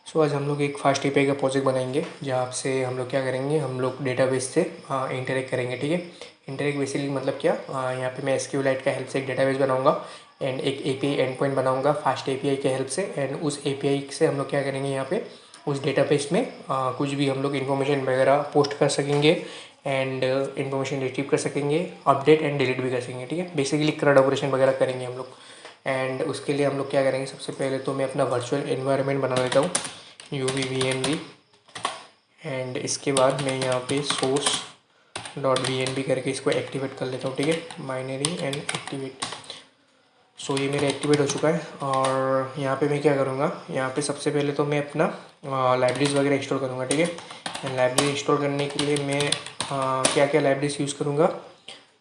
सो आज हम लोग एक फास्ट एपीआई का प्रोजेक्ट बनाएंगे जहाँ से हम लोग क्या करेंगे, हम लोग डेटाबेस से इंटरेक्ट करेंगे। ठीक है, इंटरेक्ट बेसिकली मतलब क्या, यहाँ पे मैं एसक्यूएलाइट का हेल्प से एक डेटाबेस बनाऊंगा एंड एक एपीआई एंड पॉइंट बनाऊंगा फास्ट एपीआई के हेल्प से। एंड उस एपीआई से हम लोग क्या करेंगे, यहाँ पे उस डेटाबेस में कुछ भी हम लोग इन्फॉर्मेशन वगैरह पोस्ट कर सकेंगे एंड इन्फॉर्मेशन रिट्रीव कर सकेंगे, अपडेट एंड डिलीट भी कर सकेंगे। ठीक है, बेसिकली क्रड ऑपरेशन वगैरह करेंगे हम लोग। एंड उसके लिए हम लोग क्या करेंगे, सबसे पहले तो मैं अपना वर्चुअल एनवायरनमेंट बना लेता हूँ UVVNV। एंड इसके बाद मैं यहाँ पे सोर्स डॉट VNV करके इसको एक्टिवेट कर लेता हूँ। ठीक है, माइनरी एंड एक्टिवेट। सो ये मेरा एक्टिवेट हो चुका है। और यहाँ पे मैं क्या करूँगा, यहाँ पे सबसे पहले तो मैं अपना लाइब्रेरीज वगैरह इंस्टॉल करूँगा। ठीक है, लाइब्रेरी इंस्टॉल करने के लिए मैं क्या क्या लाइब्रेरीज यूज़ करूँगा।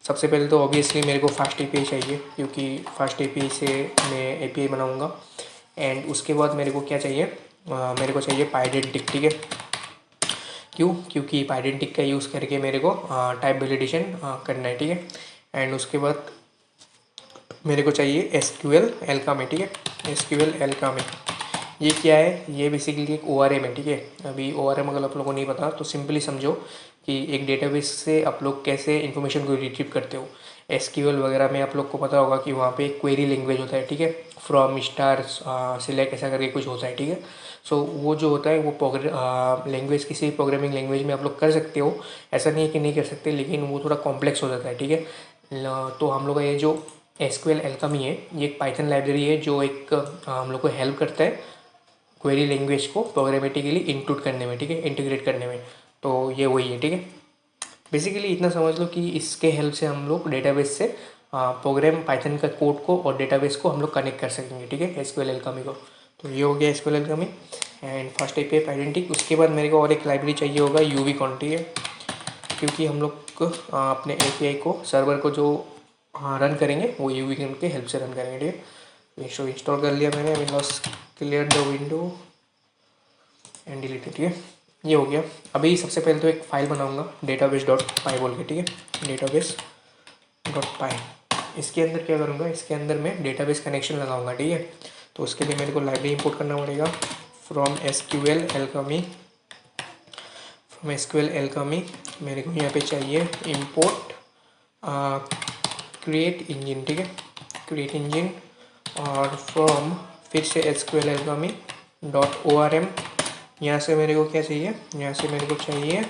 सबसे पहले तो ऑब्वियसली मेरे को फास्ट एपीआई चाहिए, क्योंकि फास्ट एपीआई से मैं एपीआई बनाऊँगा। एंड उसके बाद मेरे को क्या चाहिए, मेरे को चाहिए पाइडेंटिक। ठीक है, क्योंकि पाइडेंटिक का यूज़ करके मेरे को टाइप वैलिडेशन करना है। ठीक है, एंड उसके बाद मेरे को चाहिए SQL एल्कामी। ठीक है, SQL एल्कामी ये क्या है, ये बेसिकली एक ORM है। ठीक है, अभी ORM अगर आप लोगों को नहीं पता तो सिंपली समझो कि एक डेटाबेस से आप लोग कैसे इन्फॉर्मेशन को रिट्रीव करते हो। SQL वगैरह में आप लोग को पता होगा कि वहाँ पे एक क्वेरी लैंग्वेज होता है। ठीक है, फ्रॉम स्टार सिलेक्ट ऐसा करके कुछ होता है। ठीक है, सो वो जो होता है वो लैंग्वेज किसी भी प्रोग्रामिंग लैंग्वेज में आप लोग कर सकते हो, ऐसा नहीं है कि नहीं कर सकते, लेकिन वो थोड़ा कॉम्प्लेक्स हो जाता है। ठीक है, तो हम लोग का ये जो SQL एल्कामी है, ये एक पाइथन लाइब्रेरी है जो एक हम लोग को हेल्प करता है क्वेरी लैंग्वेज को प्रोग्रामेटिकली इनपुट करने में। ठीक है, इंटीग्रेट करने में। तो ये वही है। ठीक है, बेसिकली इतना समझ लो कि इसके हेल्प से हम लोग डेटाबेस से प्रोग्राम पाइथन का कोड को और डेटाबेस को हम लोग कनेक्ट कर सकेंगे। ठीक है, SQL एल्कामी को। तो ये हो गया SQL एल्कामी एंड फर्स्ट एपीआई पाइडेंटिक। उसके बाद मेरे को और एक लाइब्रेरी चाहिए होगा UVCon। ठीक है, क्योंकि हम लोग अपने एपीआई को सर्वर को जो रन करेंगे वो UVCon के हेल्प से रन करेंगे। ठीक है, इसको इंस्टॉल कर लिया मैंने, Windows clear the window and delete. ठीक है, ये हो गया। अभी सबसे पहले तो एक फ़ाइल बनाऊंगा डेटाबेस डॉट पाई बोल के। ठीक है, डेटाबेस डॉट पाई। इसके अंदर क्या करूँगा, इसके अंदर मैं डेटाबेस कनेक्शन लगाऊंगा। ठीक है, तो उसके लिए मेरे को लाइब्रेरी इंपोर्ट करना पड़ेगा फ्रॉम SQL एल्कामी। मेरे को यहाँ पे चाहिए इंपोर्ट क्रिएट इंजन। ठीक है, क्रिएट इंजन और फ्रॉम फिर से SQL एल्कामी .orm। यहाँ से मेरे को क्या चाहिए, यहाँ से मेरे को चाहिए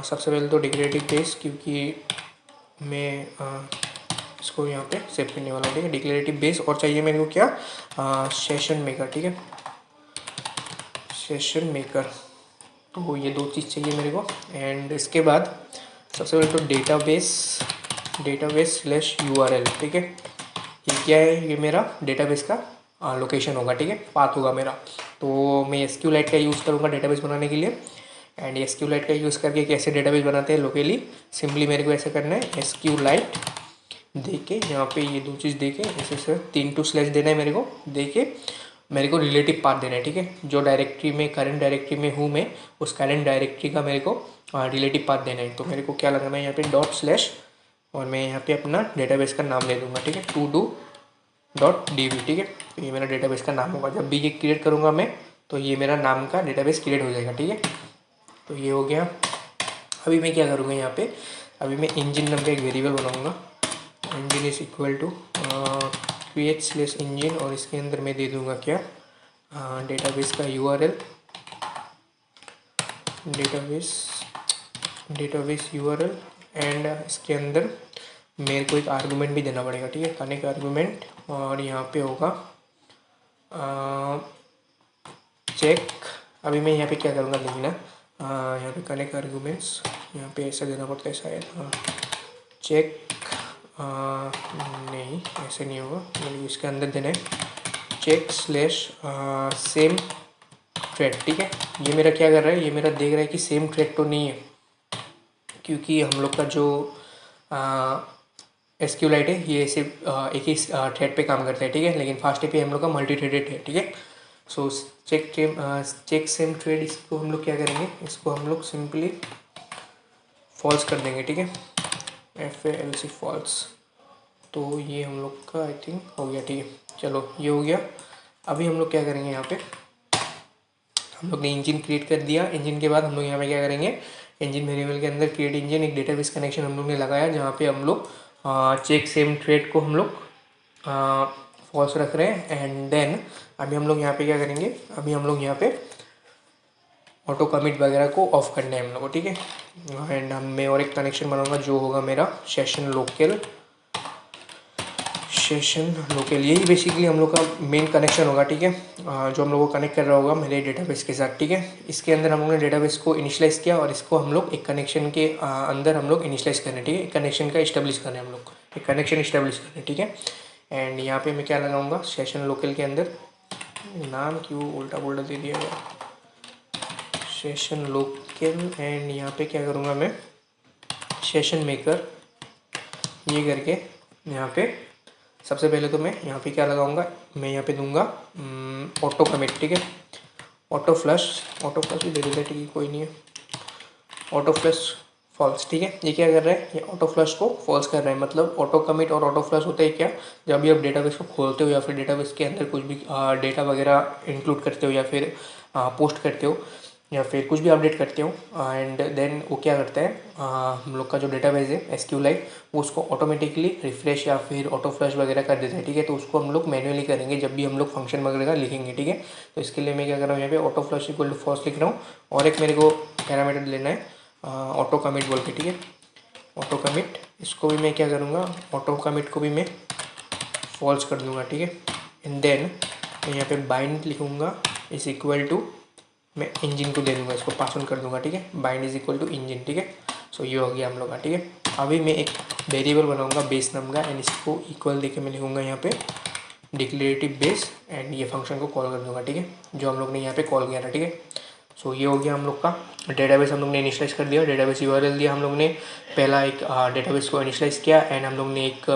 सबसे पहले तो डिक्लेरेटिव बेस, क्योंकि मैं इसको यहाँ पे सेव करने वाला हूँ। ठीक है, डिक्लेरेटिव बेस। और चाहिए मेरे को क्या, सेशन मेकर। ठीक है, सेशन मेकर। तो ये दो चीज़ चाहिए मेरे को। एंड इसके बाद सबसे पहले तो डेटाबेस स्लैश URL। ठीक है, ये क्या है, ये मेरा डेटाबेस का लोकेशन होगा। ठीक है, पाथ होगा मेरा। तो मैं SQLite का यूज़ करूँगा डेटाबेस बनाने के लिए। एंड SQLite का यूज़ करके कैसे डेटाबेस बनाते हैं लोकली, सिंपली मेरे को ऐसे करना है, SQLite दे के यहाँ पे ये दो चीज़ दे के ऐसे 3 स्लैश देना है मेरे को, दे के मेरे को रिलेटिव पाथ देना है। ठीक है, जो डायरेक्टरी में करंट डायरेक्टरी में हूँ मैं, उस करंट डायरेक्टरी का मेरे को रिलेटिव पाथ देना है। तो मेरे को क्या लगाना है यहाँ पे ./ और मैं यहाँ पे अपना डेटाबेस का नाम ले दूँगा। ठीक है, todo.db। ठीक है, तो ये मेरा डेटाबेस का नाम होगा। जब भी ये क्रिएट करूँगा मैं, तो ये मेरा नाम का डेटाबेस क्रिएट हो जाएगा। ठीक है, तो ये हो गया। अभी मैं क्या करूँगा यहाँ पे, अभी मैं इंजन नाम का एक वेरिएबल बनाऊँगा। Engine is equal to create slash engine, और इसके अंदर मैं दे दूँगा क्या, डेटाबेस का URL, डेटाबेस URL। एंड इसके अंदर मेरे को एक आर्गूमेंट भी देना पड़ेगा। ठीक है, कनेक्ट आर्गूमेंट। और यहाँ पे होगा चेक। अभी मैं यहाँ पे क्या करूँगा देखना, यहाँ पे कनेक्ट आर्गूमेंट्स, यहाँ पे ऐसा देना पड़ता है शायद, चेक नहीं ऐसे नहीं होगा, मतलब इसके अंदर देना है चेक स्लैश सेम थ्रेड। ठीक है, ये मेरा क्या कर रहा है, ये मेरा देख रहा है कि सेम थ्रेड तो नहीं है, क्योंकि हम लोग का जो SQLite है ये सिर्फ एक ही थ्रेड पे काम करता है। ठीक है, लेकिन फास्ट एपीआई हम लोग का मल्टी थ्रेडेड है। ठीक है, सो चेक सेम थ्रेड, इसको हम लोग क्या करेंगे, इसको हम लोग सिंपली फॉल्स कर देंगे। ठीक है, FALC फॉल्स। तो ये हम लोग का आई थिंक हो गया। ठीक है, चलो ये हो गया। अभी हम लोग क्या करेंगे यहाँ पे, हम लोग ने इंजन क्रिएट कर दिया। इंजन के बाद हम लोग यहाँ पे क्या करेंगे, इंजन वेरिएबल के अंदर क्रिएट इंजन एक डेटाबेस कनेक्शन हम लोग ने लगाया, जहाँ पे हम लोग चेक सेम थ्रेड को हम लोग फॉल्स रख रहे हैं। एंड देन अभी हम लोग यहाँ पे क्या करेंगे, अभी हम लोग यहाँ पे ऑटो कमिट वगैरह को ऑफ करना है हम लोग को, ठीक है। एंड मैं और एक कनेक्शन बनाऊंगा जो होगा मेरा सेशन लोकल, यही बेसिकली हम लोग का मेन कनेक्शन होगा, ठीक है। जो हम लोग को कनेक्ट कर रहा होगा मेरे डेटाबेस के साथ, ठीक है। इसके अंदर हम लोग ने डेटाबेस को इनिशियलाइज़ किया और इसको हम लोग एक कनेक्शन के अंदर हम लोग इनिशियलाइज़ कर रहे हैं, ठीक है। एक कनेक्शन का इस्टेब्लिश कर रहे हैं हम लोग, एक कनेक्शन इस्टेब्लिश कर रहे हैं, ठीक है। एंड यहाँ पे मैं क्या लगाऊंगा, सेशन लोकल के अंदर, नाम क्यों उल्टा पुल्टा दे दिया गया, सेशन लोकल। एंड यहाँ पे क्या करूँगा मैं, सेशन मेकर, ये करके यहाँ पे सबसे पहले तो मैं यहाँ पे क्या लगाऊंगा, मैं यहाँ पे दूंगा ऑटो कमिट, ठीक है। ऑटो फ्लश ही दे देता है, ठीक है, कोई नहीं है। ऑटो फ्लश फॉल्स, ठीक है। ये क्या कर रहा है, ये ऑटो फ्लश को फॉल्स कर रहा है। मतलब ऑटो कमिट और ऑटो फ्लश होता है क्या, जब भी आप डेटाबेस को खोलते हो या फिर डेटाबेस के अंदर कुछ भी डेटा वगैरह इंक्लूड करते हो या फिर पोस्ट करते हो या फिर कुछ भी अपडेट करते हो, एंड देन वो क्या करता है, हम लोग का जो डेटाबेस है एसक्यूएलाइट, वो उसको ऑटोमेटिकली रिफ्रेश या फिर ऑटो फ्लश वगैरह कर देता है, ठीक है। तो उसको हम लोग मैन्युअली करेंगे जब भी हम लोग फंक्शन वगैरह लिखेंगे, ठीक है। तो इसके लिए मैं क्या कर रहा हूँ, यहाँ पे auto flush equal to false लिख रहा हूँ और एक मेरे को पैरामीटर लेना है ऑटो कमिट बोल के, ठीक है। ऑटो कमिट, इसको भी मैं क्या करूँगा, ऑटो कमिट को भी मैं फॉल्स कर दूँगा, ठीक है। एंड देन मैं यहाँ पे बाइंड लिखूँगा इज इक्वल टू, मैं इंजन को दे दूँगा, इसको पास ऑन कर दूँगा, ठीक है। Bind is equal to engine, ठीक है। सो ये हो गया हम लोग का, ठीक है। अभी मैं एक वेरिएबल बनाऊँगा बेस नाम का, एंड इसको इक्वल देके मैं लिखूँगा यहाँ पे डिक्लेरेटिव बेस, एंड ये फंक्शन को कॉल कर दूँगा, ठीक है, जो हम लोग ने यहाँ पे कॉल किया था, ठीक है। सो ये हो गया हम लोग का डेटाबेस, हम लोग ने इनिशियलाइज कर दिया, डेटाबेस यूआरएल दिया हम लोग ने, पहला एक डेटाबेस को इनिशियलाइज किया, एंड हम लोग ने एक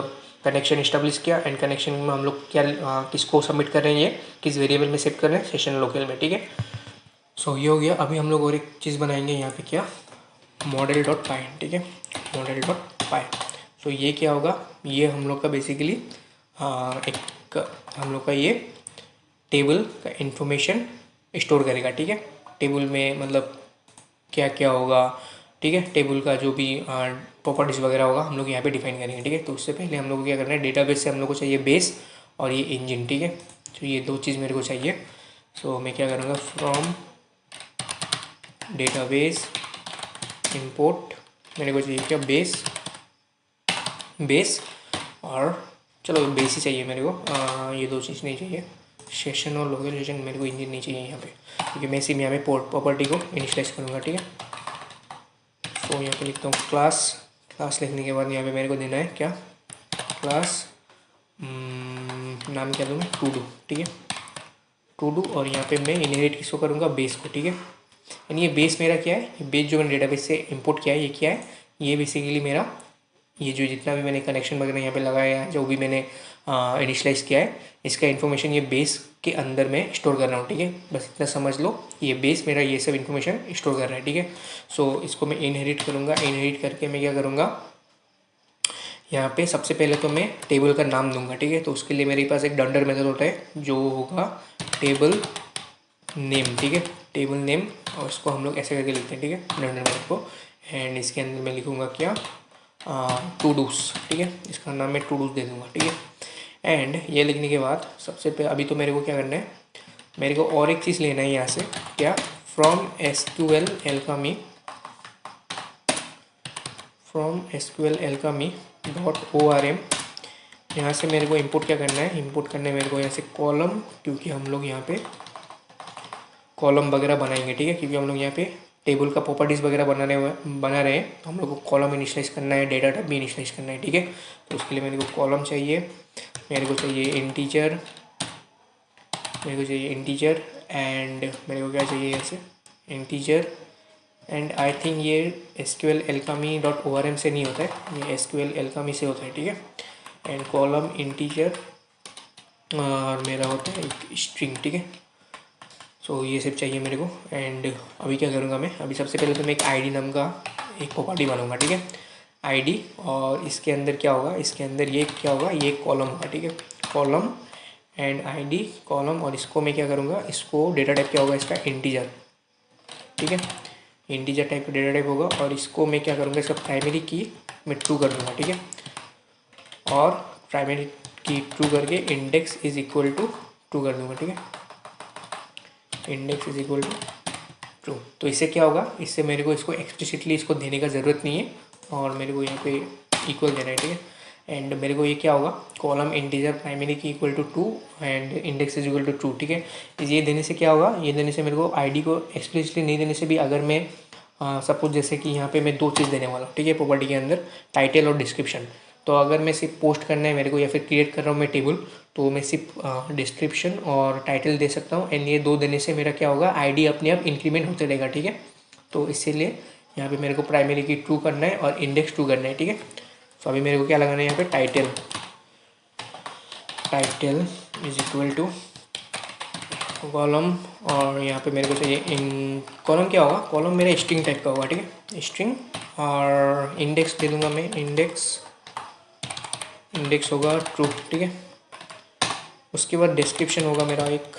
कनेक्शन इस्टेब्लिश किया। एंड कनेक्शन में हम लोग क्या किसको सबमिट कर रहे हैं, ये किस वेरिएबल में सेट कर रहे हैं, सेशन लोकल में, ठीक है। सो ये हो गया। अभी हम लोग और एक चीज़ बनाएंगे यहाँ पे, क्या, मॉडल डॉट पाई, ठीक है, मॉडल डॉट पाई। सो ये क्या होगा, ये हम लोग का बेसिकली एक हम लोग का ये टेबल का इंफॉर्मेशन स्टोर करेगा, ठीक है। टेबल में मतलब क्या क्या होगा, ठीक है, टेबल का जो भी प्रॉपर्टीज़ वगैरह होगा हम लोग यहाँ पे डिफाइन करेंगे, ठीक है। तो उससे पहले हम लोग को क्या करना है, डेटाबेस से हम लोग को चाहिए बेस और ये इंजन, ठीक है। तो ये दो चीज़ मेरे को चाहिए। सो मैं क्या करूँगा, फ्रॉम डेटाबेस इंपोर्ट, मेरे को चाहिए क्या, बेस और चलो बेस ही चाहिए मेरे को, ये दो चीज़ नहीं चाहिए, सेशन और लोकेशन, मेरे को इंजन नहीं चाहिए यहाँ पे, क्योंकि मैं सिर्फ यहाँ पे प्रॉपर्टी को इनिशियलाइज करूँगा, ठीक है। तो यहाँ पे लिखता हूँ क्लास लिखने के बाद यहाँ पे मेरे को देना है क्या, क्लास नाम क्या दूँ मैं, टू डू, ठीक है, टू डू। और यहाँ पे मैं इनहेरिट किसको करूँगा, बेस को, ठीक है। यानी ये बेस मेरा क्या है, ये बेस जो मैंने डेटाबेस से इंपोर्ट किया है, ये क्या है, ये बेसिकली मेरा ये जो जितना भी मैंने कनेक्शन वगैरह यहाँ पे लगाया है, जो भी मैंने इनिशियलाइज़ किया है, इसका इन्फॉर्मेशन ये बेस के अंदर मैं स्टोर कर रहा हूँ, ठीक है। बस इतना समझ लो, ये बेस मेरा ये सब इन्फॉर्मेशन स्टोर कर रहा है, ठीक है। सो इसको मैं इनहेरिट करूँगा, इनहेरिट करके मैं क्या करूँगा, यहाँ पे सबसे पहले तो मैं टेबल का नाम दूंगा, ठीक है। तो उसके लिए मेरे पास एक डंडर मेथड होता है जो होगा टेबल नेम, ठीक है, टेबल नेम, और इसको हम लोग ऐसे करके लिखते हैं, ठीक है, डंडर मेथड को। एंड इसके अंदर मैं लिखूँगा क्या, टू डूस, ठीक है, इसका नाम मैं टू डूस दे दूँगा, ठीक है। एंड ये लिखने के बाद सबसे पहले अभी तो मेरे को क्या करना है, मेरे को और एक चीज़ लेना है यहाँ से, क्या, फ्रॉम एसक्यूएल एल्कामी डॉट ORM, यहाँ से मेरे को इंपोर्ट क्या करना है, इंपोर्ट करना है मेरे को यहाँ से कॉलम, क्योंकि हम लोग यहाँ पे कॉलम वगैरह बनाएंगे, ठीक है, क्योंकि हम लोग यहाँ पे टेबल का प्रॉपर्टीज़ वगैरह बना रहे हैं, तो हम लोग को कॉलम इनिशियलाइज करना है, डेटा टाइप भी इनिशियलाइज करना है, ठीक है। तो उसके लिए मेरे को कॉलम चाहिए, मेरे को चाहिए इंटीजर, एंड मेरे को क्या चाहिए यहाँ से, इंटीजर। एंड आई थिंक ये SQL एल्कामी डॉट ORM से नहीं होता है, ये SQL एल्कामी से होता है, ठीक है। एंड कॉलम इंटीजर और मेरा होता है एक स्ट्रिंग, ठीक है। सो ये सब चाहिए मेरे को। एंड अभी क्या करूँगा मैं, अभी सबसे पहले तो मैं एक ID नाम का एक प्रॉपर्टी बनाऊँगा, ठीक है, ID। और इसके अंदर क्या होगा, इसके अंदर ये क्या होगा, ये कॉलम होगा, ठीक है, कॉलम। एंड आईडी कॉलम, और इसको मैं क्या करूँगा, इसको डेटा टाइप क्या होगा इसका, इंटीजर, ठीक है, इंटीजर टाइप का डेटा टाइप होगा। और इसको मैं क्या करूँगा, इसका प्राइमरी की मैं ट्रू कर दूँगा, ठीक है, और प्राइमरी की ट्रू करके index is equal to true कर दूँगा, ठीक है, index is equal to true. तो इससे क्या होगा, इससे मेरे को इसको एक्सप्लिसिटली इसको देने का ज़रूरत नहीं है, और मेरे को यहाँ पे इक्वल देना है, ठीक है। एंड मेरे को ये क्या होगा, column integer primary key equal to 2 and index is equal to 2, ठीक है। ये देने से क्या होगा, ये देने से मेरे को आईडी को एक्सप्लिसिटली नहीं देने से भी, अगर मैं सपोज जैसे कि यहाँ पे मैं 2 चीज़ देने वाला हूँ, ठीक है, प्रॉपर्टी के अंदर टाइटल और डिस्क्रिप्शन। तो अगर मैं सिर्फ पोस्ट करना है मेरे को या फिर क्रिएट कर रहा हूँ मैं टेबल, तो मैं सिर्फ डिस्क्रिप्शन और टाइटल दे सकता हूँ। एंड ये 2 देने से मेरा क्या होगा, आईडी अपने आप इंक्रीमेंट होते रहेगा, ठीक है। तो इसीलिए यहाँ पे मेरे को प्राइमरी की ट्रू करना है और इंडेक्स ट्रू करना है, ठीक है। तो अभी मेरे को क्या लगाना है यहाँ पे, title is equal to column, और यहाँ पे मेरे को चाहिए इन कॉलम क्या होगा, कॉलम मेरा स्ट्रिंग टाइप का होगा, ठीक है, स्ट्रिंग, और इंडेक्स दे दूँगा मैं, इंडेक्स होगा ट्रू, ठीक है। उसके बाद डिस्क्रिप्शन होगा मेरा एक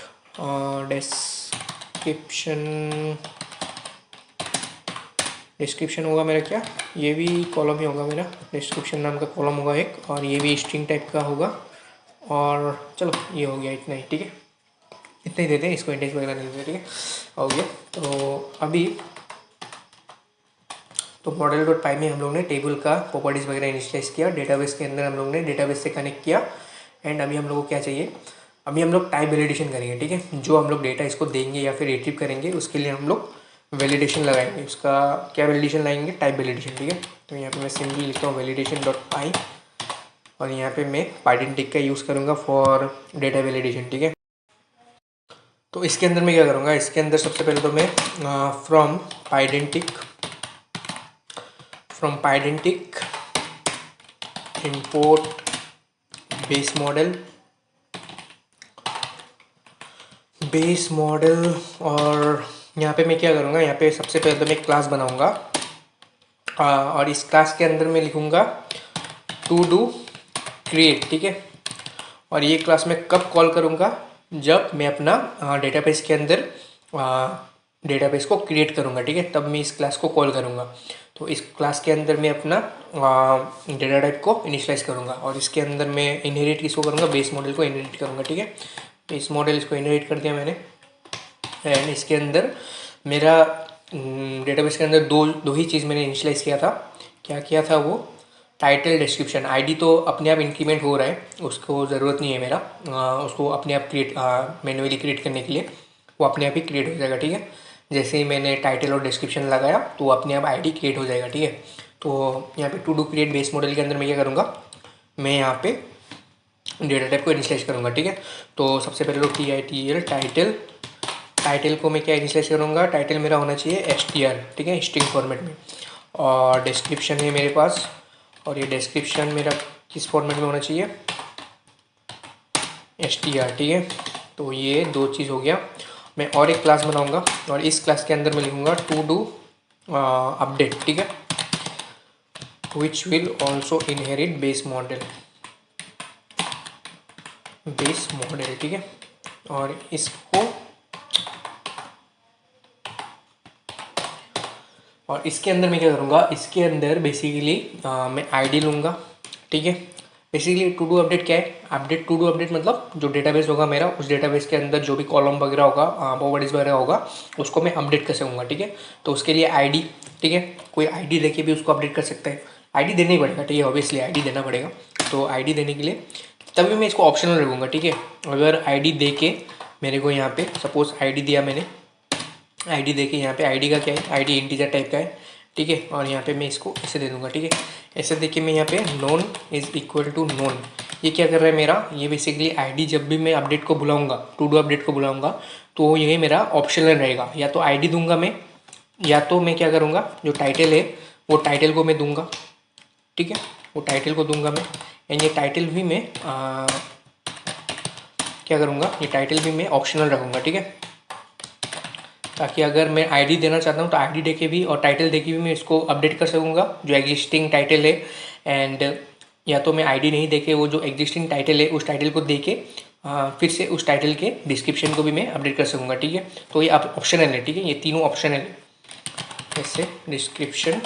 डिस्क्रिप्शन होगा मेरा क्या, ये भी कॉलम ही होगा मेरा, डिस्क्रिप्शन नाम का कॉलम होगा एक, और ये भी स्ट्रिंग टाइप का होगा। और चलो ये हो गया इतना ही, ठीक है, इतना ही देते हैं, इसको इंडेक्स वगैरह नहीं देते, ठीक है, हो गया। तो अभी तो model.py में हम लोग ने टेबल का प्रॉपर्टीज़ वगैरह इनिशियलाइज किया, डेटाबेस के अंदर हम लोग ने डेटाबेस से कनेक्ट किया। एंड अभी हम लोग को क्या चाहिए, अभी हम लोग टाइप वैलिडेशन करेंगे, ठीक है। जो हम लोग डेटा इसको देंगे या फिर रिट्रीव करेंगे, उसके लिए हम लोग वैलिडेशन लगाएंगे। उसका क्या वैलिडेशन लगाएंगे, टाइप वैलिडेशन, ठीक है। तो यहाँ पे मैं सिंपली लिखता हूँ validation.py, और यहाँ पे मैं पाइडेंटिक का यूज़ करूँगा फॉर डेटा वैलिडेशन, ठीक है। तो इसके अंदर मैं क्या करूँगा, इसके अंदर सबसे पहले तो मैं फ्रॉम पाइडेंटिक import बेस मॉडल, और यहाँ पे मैं क्या करूँगा, यहाँ पे सबसे पहले तो मैं क्लास बनाऊँगा, और इस क्लास के अंदर मैं लिखूँगा टू डू क्रिएट, ठीक है। और ये क्लास मैं कब कॉल करूँगा, जब मैं अपना डेटाबेस के अंदर डेटाबेस को क्रिएट करूँगा, ठीक है, तब मैं इस क्लास को कॉल करूँगा। तो इस क्लास के अंदर मैं अपना डेटा टाइप को इनिशियलाइज करूँगा, और इसके अंदर मैं इनहेरिट किसको करूँगा, बेस मॉडल को इनहेरिट करूँगा, ठीक है। बेस मॉडल इसको इनहेरिट कर दिया मैंने। एंड इसके अंदर मेरा डेटाबेस के अंदर दो ही चीज़ मैंने इनिशियलाइज किया था। क्या किया था वो, टाइटल डिस्क्रिप्शन। आईडी तो अपने आप इंक्रीमेंट हो रहा है, उसको ज़रूरत नहीं है मेरा उसको अपने आप मैन्युअली क्रिएट करने के लिए, वो अपने आप ही क्रिएट हो जाएगा, ठीक है। जैसे ही मैंने टाइटल और डिस्क्रिप्शन लगाया तो अपने आप आईडी क्रिएट हो जाएगा, ठीक है। तो यहाँ पे to do create base model के अंदर मैं क्या करूँगा, मैं यहाँ पे डेटा टाइप को इनिशियलाइज करूँगा, ठीक है। तो सबसे पहले तो TITL टाइटल को मैं क्या इनिशियलाइज करूँगा, टाइटल मेरा होना चाहिए str, ठीक है, स्ट्रिंग फॉर्मेट में। और डिस्क्रिप्शन है मेरे पास, और ये डिस्क्रिप्शन मेरा किस फॉर्मेट में होना चाहिए, str, ठीक है। तो ये 2 चीज़ हो गया। मैं और एक क्लास बनाऊंगा, और इस क्लास के अंदर मैं लिखूँगा टू डू अपडेट, ठीक है, which will also inherit base model, ठीक है। और इसके अंदर मैं क्या करूँगा, इसके अंदर बेसिकली मैं आईडी लूँगा, ठीक है। बेसिकली टू डू अपडेट क्या है, टू डू अपडेट मतलब जो डेटाबेस होगा मेरा, उस डेटाबेस के अंदर जो भी कॉलम वगैरह होगा, प्रॉपर्टीज वगैरह होगा, उसको मैं अपडेट कर सकूँगा, ठीक है। तो उसके लिए आईडी, ठीक है, कोई आईडी देके भी उसको अपडेट कर सकता है। आईडी देना ही पड़ेगा, ठीक है, ऑब्वियसली आईडी देना पड़ेगा। तो आईडी देने के लिए तभी मैं इसको ऑप्शनल रखूँगा, ठीक है। अगर आईडी दे के मेरे को यहाँ पे सपोज आईडी दिया मैंने, आईडी देके यहाँ पे आईडी का क्या है, आईडी इंटीजर टाइप का है, ठीक है। और यहाँ पे मैं इसको ऐसे दे दूँगा, ठीक है। ऐसे देके मैं यहाँ पे none is equal to none, ये क्या कर रहा है मेरा, ये बेसिकली आईडी जब भी मैं अपडेट को बुलाऊंगा, टू डू अपडेट को बुलाऊंगा, तो ये मेरा ऑप्शनल रहेगा। या तो आईडी दूंगा मैं, या तो मैं क्या करूँगा, जो टाइटल है वो टाइटल को मैं दूंगा, ठीक है, वो टाइटल को दूंगा मैं। एंड ये टाइटल भी मैं क्या करूँगा, ये टाइटल भी मैं ऑप्शनल रखूँगा, ठीक है, ताकि अगर मैं आईडी देना चाहता हूँ तो आईडी देके भी और टाइटल देके भी मैं इसको अपडेट कर सकूँगा जो एग्जिस्टिंग टाइटल है। एंड या तो मैं आईडी नहीं देके वो जो एग्जिस्टिंग टाइटल है उस टाइटल को देके फिर से उस टाइटल के डिस्क्रिप्शन को भी मैं अपडेट कर सकूँगा, ठीक है। तो ये आप ऑप्शनल है, ठीक है, ये तीनों ऑप्शनल है। जैसे डिस्क्रिप्शन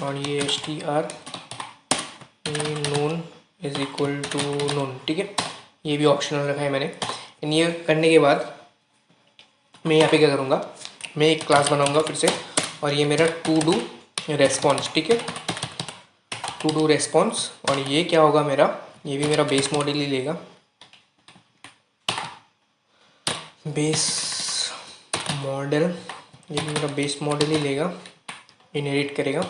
और ये str none is equal to none, ठीक है, ये भी ऑप्शनल रखा है मैंने। एंड ये करने के बाद मैं यहाँ पे क्या करूँगा, मैं एक क्लास बनाऊँगा फिर से, और ये मेरा टू डू रेस्पॉन्स, ठीक है, टू डू रेस्पॉन्स। और ये क्या होगा मेरा, ये भी मेरा बेस मॉडल ही लेगा, बेस मॉडल, ये भी मेरा बेस मॉडल ही लेगा, इनहेरिट करेगा।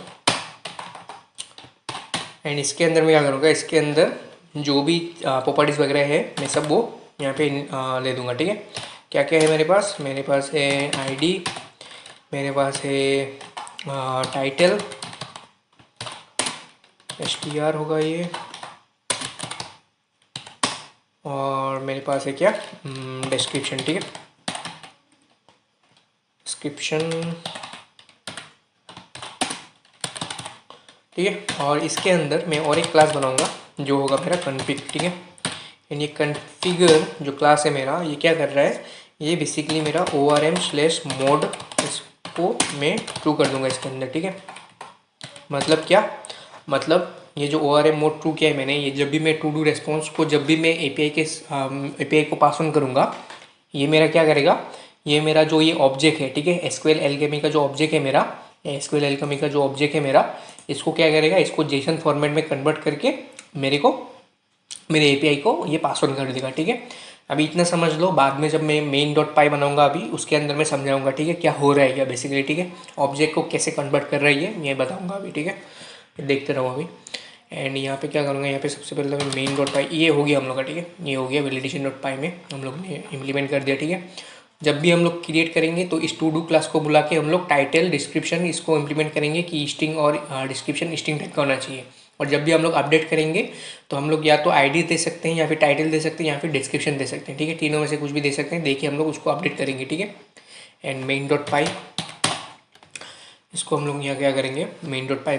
एंड इसके अंदर मैं क्या करूँगा, इसके अंदर जो भी प्रॉपर्टीज़ वगैरह है मैं सब वो यहाँ पे ले दूँगा, ठीक है। क्या क्या है मेरे पास है आईडी, मेरे पास है टाइटल, str होगा ये, और मेरे पास है क्या, डिस्क्रिप्शन, ठीक है, डिस्क्रिप्शन, ठीक है। और इसके अंदर मैं और एक क्लास बनाऊंगा जो होगा मेरा कन्फिग, ठीक है। एंड ये कन्फिगर जो क्लास है मेरा, ये क्या कर रहा है, ये बेसिकली मेरा ORM/mod इसको मैं ट्रू कर दूंगा इसके अंदर, ठीक है। मतलब क्या, मतलब ये जो ORM मोड ट्रू किया है मैंने, ये जब भी मैं टू डू रेस्पॉन्स को, जब भी मैं API को पास ऑन करूँगा, ये मेरा क्या करेगा, ये मेरा जो ये ऑब्जेक्ट है, ठीक है, SQL Alchemy का जो ऑब्जेक्ट है मेरा, SQL Alchemy का जो ऑब्जेक्ट है मेरा, इसको क्या करेगा, इसको JSON फॉर्मेट में कन्वर्ट करके मेरे API को ये पास ऑन कर देगा, ठीक है। अभी इतना समझ लो, बाद में जब मैं main.py बनाऊंगा अभी उसके अंदर मैं समझाऊंगा, ठीक है, क्या हो रहा है क्या बेसिकली, ठीक है, ऑब्जेक्ट को कैसे कन्वर्ट कर रही है ये बताऊंगा अभी, ठीक है, देखते रहो अभी। एंड यहाँ पे क्या करूँगा, यहाँ पे सबसे पहले मैं main.py, ये हो गया हम लोग का, ठीक है, ये हो गया validation.py में हम लोग ने इम्प्लीमेंट कर दिया, ठीक है। जब भी हम लोग क्रिएट करेंगे तो इस टू डू क्लास को बुला के हम लोग टाइटल डिस्क्रिप्शन इसको इम्प्लीमेंट करेंगे कि स्ट्रिंग और डिस्क्रिप्शन स्ट्रिंग टाइप का होना चाहिए। और जब भी हम लोग अपडेट करेंगे तो हम लोग या तो आईडी दे सकते हैं, या फिर टाइटल दे सकते हैं, या फिर डिस्क्रिप्शन दे सकते हैं, ठीक है, तीनों में से कुछ भी दे सकते हैं, देखिए हम लोग उसको अपडेट करेंगे, ठीक है। एंड main.py, इसको हम लोग यहाँ क्या करेंगे, main.py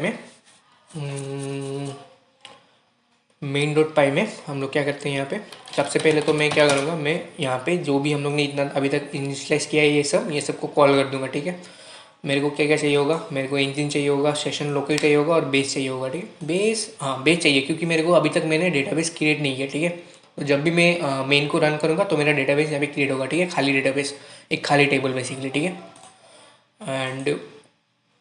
में हम लोग क्या करते हैं, यहाँ पे सबसे पहले तो मैं क्या करूँगा, मैं यहाँ पे जो भी हम लोग ने इतना अभी तक इनिशियलाइज किया है ये सबको कॉल कर दूंगा, ठीक है। मेरे को क्या क्या चाहिए होगा, मेरे को इंजन चाहिए होगा, सेशन लोकल चाहिए होगा, और बेस चाहिए होगा, ठीक है। बेस चाहिए क्योंकि मेरे को अभी तक मैंने डेटाबेस क्रिएट नहीं किया, ठीक है। तो जब भी मैं मेन को रन करूँगा तो मेरा डेटाबेस यहाँ पे क्रिएट होगा, ठीक है, खाली डेटाबेस, एक खाली टेबल बेसिकली, ठीक है। एंड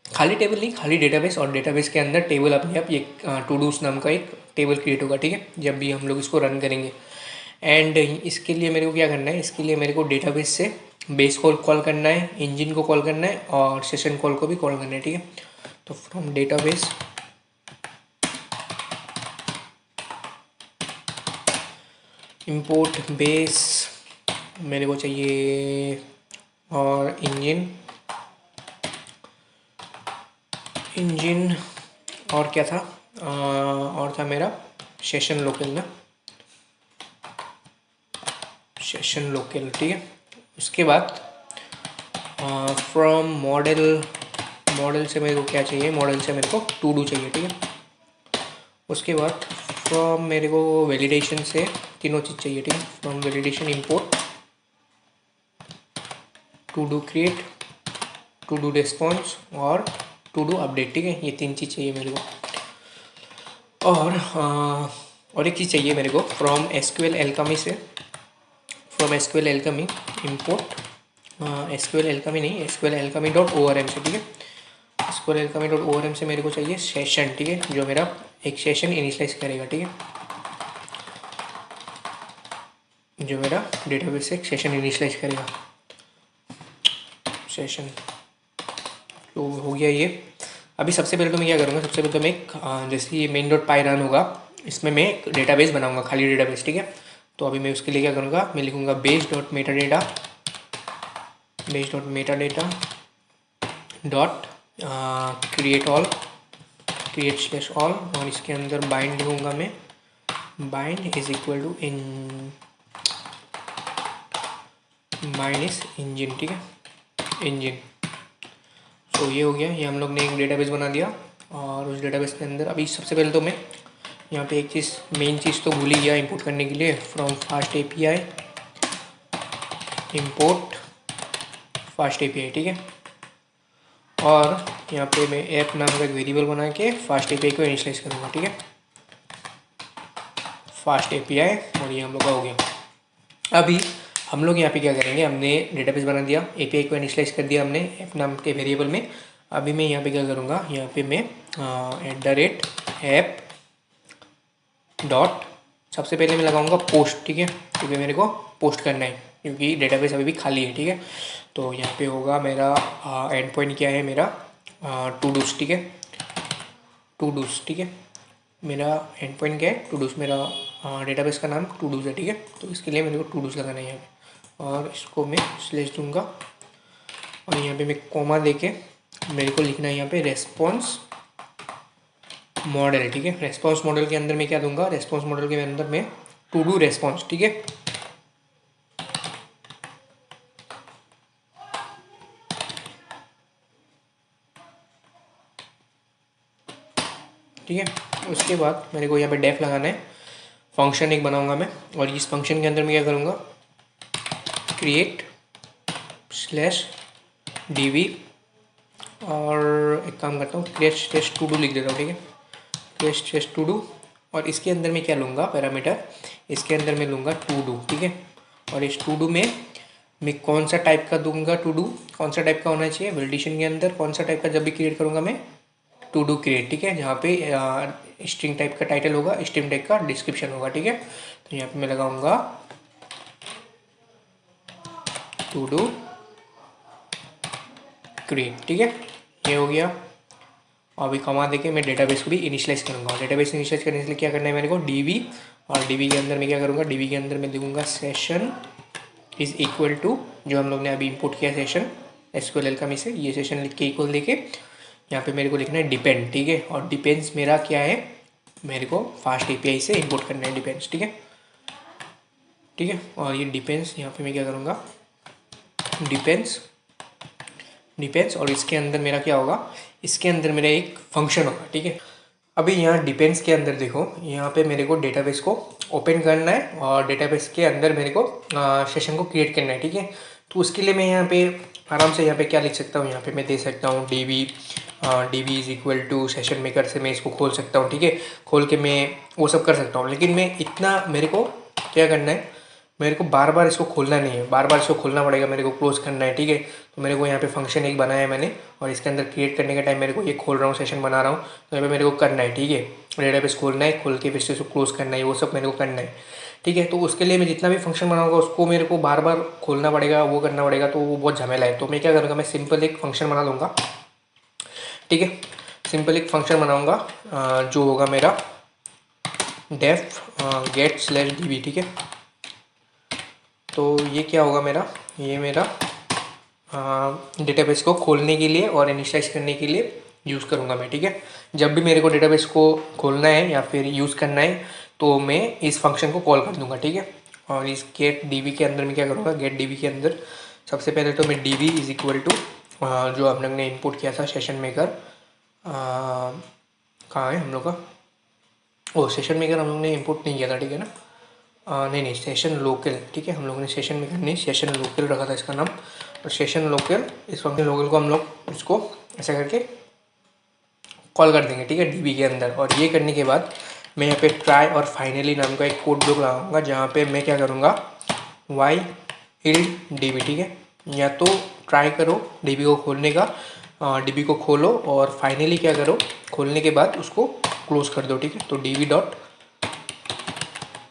खाली टेबल नहीं, खाली डेटाबेस, और डेटाबेस के अंदर टेबल अपने आप एक टू डूस नाम का एक टेबल क्रिएट होगा, ठीक है, जब भी हम लोग इसको रन करेंगे। एंड इसके लिए मेरे को क्या करना है, इसके लिए मेरे को डेटाबेस से बेस कॉल करना है, इंजन को कॉल करना है, और सेशन कॉल को भी कॉल करना है, ठीक है। तो फ्रॉम डेटाबेस इंपोर्ट बेस मेरे को चाहिए, और इंजन और क्या था, और था मेरा सेशन लोकल ना, सेशन लोकल, ठीक है। उसके बाद फ्रॉम मॉडल से मेरे को क्या चाहिए, मॉडल से मेरे को टू डू चाहिए, ठीक है। उसके बाद फ्रॉम मेरे को वैलिडेशन से तीनों चीज़ चाहिए, ठीक है। From validation import to do create, to do response, और टू डू अपडेट, ठीक है, ये तीन चीज़ चाहिए मेरे को। और एक चीज़ चाहिए मेरे को फ्रॉम SQL Alchemy से, from SQL Alchemy import SQL Alchemy नहीं, SQL Alchemy.orm से, ठीक है। SQL Alchemy.orm से मेरे को चाहिए सेशन, ठीक है, जो मेरा एक सेशन इनिशियलाइज करेगा, ठीक है, जो मेरा डेटाबेस से एक सेशन इनिशियलाइज करेगा, सेशन तो हो गया ये। अभी सबसे पहले तो मैं क्या करूँगा, सबसे पहले तो मैं जैसे ये main.py रन होगा, इसमें मैं एक डेटाबेस बनाऊंगा, खाली डेटाबेस, ठीक है। तो अभी मैं उसके लिए क्या करूँगा, मैं लिखूँगा base.metadata डॉट क्रिएट /all, और इसके अंदर बाइंड लिखूँगा मैं, bind is equal to engine, ठीक है, इंजन। तो ये हो गया, ये हम लोग ने एक डेटाबेस बना दिया। और उस डेटाबेस के अंदर अभी सबसे पहले तो मैं यहाँ पे एक चीज़, मेन चीज़ तो भूल ही गया इंपोर्ट करने के लिए, from fast API import fast API, ठीक है। और यहाँ पे मैं ऐप नाम का एक वेरिएबल बना के फास्ट एपीआई को इनिशियलाइज करूँगा, ठीक है, फास्ट एपीआई। और ये हम लोग का हो गया। अभी हम लोग यहाँ पे क्या करेंगे, हमने डेटाबेस बना दिया, एपीआई को इनिशियलाइज कर दिया हमने ऐप नाम के वेरिएबल में। अभी मैं यहाँ पे क्या करूँगा, यहाँ पे मैं @ऐप डॉट, सबसे पहले मैं लगाऊंगा पोस्ट, ठीक है, क्योंकि मेरे को पोस्ट करना है, क्योंकि डेटाबेस अभी भी खाली है, ठीक है। तो यहाँ पे होगा मेरा एंड पॉइंट क्या है, मेरा टू डूज, ठीक है, टू डूज, ठीक है। मेरा एंड पॉइंट क्या है, टू डूज। मेरा डेटाबेस का नाम टू डूज है, ठीक है। तो इसके लिए मेरे को टू डूज लगाना है यहाँ पे, और इसको मैं स्लेश दूंगा, और यहाँ पे मैं कॉमा देके मेरे को लिखना है यहाँ पे रेस्पॉन्स मॉडल, ठीक है। रेस्पॉन्स मॉडल के अंदर मैं क्या दूंगा, रेस्पॉन्स मॉडल के अंदर मैं टू डू रेस्पॉन्स, ठीक है। ठीक है, उसके बाद मेरे को यहाँ पे डेफ लगाना है, फंक्शन एक बनाऊंगा मैं, और इस फंक्शन के अंदर मैं क्या करूँगा, क्रिएट स्लैश डीवी, और एक काम करता हूँ, क्रिएट स्लैश टू डू लिख देता हूँ, ठीक है, क्रिएट स्लैश टू डू। और इसके अंदर मैं क्या लूँगा, पैरामीटर, इसके अंदर मैं लूँगा टू डू, ठीक है। और इस टू डू में मैं कौन सा टाइप का दूंगा, टू डू कौन सा टाइप का होना चाहिए, वैलिडेशन के अंदर कौन सा टाइप का जब भी क्रिएट करूँगा मैं, टू डू क्रिएट, ठीक है, जहाँ पे स्ट्रिंग टाइप का टाइटल होगा, स्ट्रिंग टाइप का डिस्क्रिप्शन होगा, ठीक है। तो यहाँ पे मैं लगाऊंगा टू डू क्रिएट, ठीक है, ये हो गया। अभी कमा देके मैं डेटाबेस को भी इनिशियलाइज करूँगा। डेटाबेस इनिशियलाइज करने के लिए क्या करना है मेरे को, डीवी, और डीवी के अंदर मैं क्या करूँगा, डीवी के अंदर मैं लिखूँगा सेशन इज इक्वल टू, जो हम लोग ने अभी इंपोर्ट किया सेशन एसक्यूएल का में से, ये सेशन लिख के इक्वल देके यहाँ पे मेरे को लिखना है डिपेंड, ठीक है। और डिपेंड्स मेरा क्या है, मेरे को फास्ट एपीआई से इंपोर्ट करना है डिपेंड्स, ठीक है, ठीक है। और ये डिपेंड्स यहाँ पे मैं क्या करूँगा, डिपेंड्स, और इसके अंदर मेरा क्या होगा, इसके अंदर मेरा एक फंक्शन होगा, ठीक है। अभी यहाँ डिपेंड्स के अंदर देखो, यहाँ पे मेरे को डेटाबेस को ओपन करना है, और डेटाबेस के अंदर मेरे को सेशन को क्रिएट करना है, ठीक है। तो उसके लिए मैं यहाँ पे आराम से यहाँ पे क्या लिख सकता हूँ, यहाँ पे मैं दे सकता हूँ D B is equal to session maker से मैं इसको खोल सकता हूँ, ठीक है। खोल के मैं वो सब कर सकता हूँ, लेकिन मैं इतना मेरे को क्या करना है, मेरे को बार बार इसको खोलना नहीं है, बार बार इसको खोलना पड़ेगा, मेरे को क्लोज करना है, ठीक है। तो मेरे को यहाँ पे फंक्शन एक बनाया है मैंने, और इसके अंदर क्रिएट करने के टाइम मेरे को ये खोल रहा हूँ, सेशन बना रहा हूँ, तो यहाँ पे मेरे को करना है, ठीक है। डेटाबेस खोलना है, खोल के फिर से इसको क्लोज करना है, वो सब मेरे को करना है, ठीक है। तो उसके लिए मैं जितना भी फंक्शन बनाऊंगा उसको मेरे को बार बार खोलना पड़ेगा, वो करना पड़ेगा, तो वो बहुत झमेला है। तो मैं क्या करूँगा, मैं सिंपल एक फंक्शन बना लूँगा, ठीक है। सिंपल एक फंक्शन बनाऊँगा जो होगा मेरा डेफ गेट स्लैश डी, ठीक है। तो ये क्या होगा मेरा, ये मेरा डेटाबेस को खोलने के लिए और इनिशियलाइज करने के लिए यूज़ करूँगा मैं, ठीक है। जब भी मेरे को डेटाबेस को खोलना है या फिर यूज़ करना है तो मैं इस फंक्शन को कॉल कर दूँगा, ठीक है। और इस गेट डीवी के अंदर मैं क्या करूँगा, गेट डीवी के अंदर सबसे पहले तो मैं डीवी इज इक्वल टू जो हम लोग ने इंपोर्ट किया था सेशन मेकर, कहाँ है हम लोग का, ओ सेशन मेकर हम लोग ने इंपोर्ट नहीं किया था, ठीक है ना, नहीं सेशन लोकल, ठीक है। हम लोगों ने सेशन मेकर नहीं, सेशन लोकल रखा था इसका नाम। और सेशन लोकल, इस फंक्शन लोकल को हम लोग इसको ऐसा करके कॉल कर देंगे, ठीक है, डीबी के अंदर। और ये करने के बाद मैं यहाँ पे ट्राई और फाइनली नाम का एक कोड ब्लॉक लगाऊंगा, जहाँ पे मैं क्या करूँगा, वाई इल डीबी, ठीक है। या तो ट्राई करो डीबी को खोलने का, डीबी को खोलो, और फाइनली क्या करो, खोलने के बाद उसको क्लोज कर दो, ठीक है। तो डीवी डॉट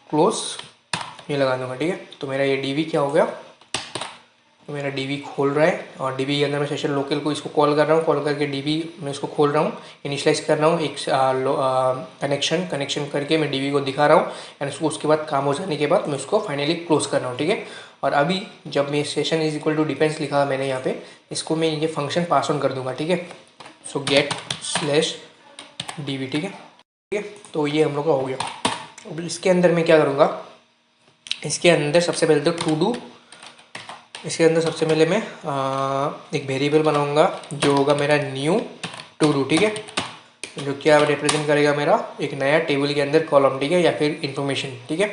क्लोज ये लगा दूंगा, ठीक है। तो मेरा ये डीवी क्या हो गया, तो मेरा डीवी खोल रहा है, और डीवी के अंदर मैं सेशन लोकल को इसको कॉल कर रहा हूँ, कॉल करके डीवी मैं इसको खोल रहा हूँ, इनिशियलाइज कर रहा हूँ एक कनेक्शन करके मैं डीवी को दिखा रहा हूँ, एंड उसके बाद काम हो जाने के बाद मैं उसको फाइनली क्लोज कर रहा हूँ, ठीक है। और अभी जब मैं session is equal to depends लिखा मैंने यहाँ पे, इसको मैं ये फंक्शन पास ऑन कर दूंगा, ठीक है। सो गेट स्लैश डीवी, ठीक है, ठीक है। तो ये हम लोग का हो गया। अब इसके अंदर मैं क्या करूँगा, इसके अंदर सबसे पहले तो टू डू, इसके अंदर सबसे पहले मैं एक वेरिएबल बनाऊंगा जो होगा मेरा न्यू टू डू, ठीक है। जो क्या रिप्रेजेंट करेगा मेरा एक नया टेबल के अंदर कॉलम, ठीक है, या फिर इन्फॉर्मेशन, ठीक है।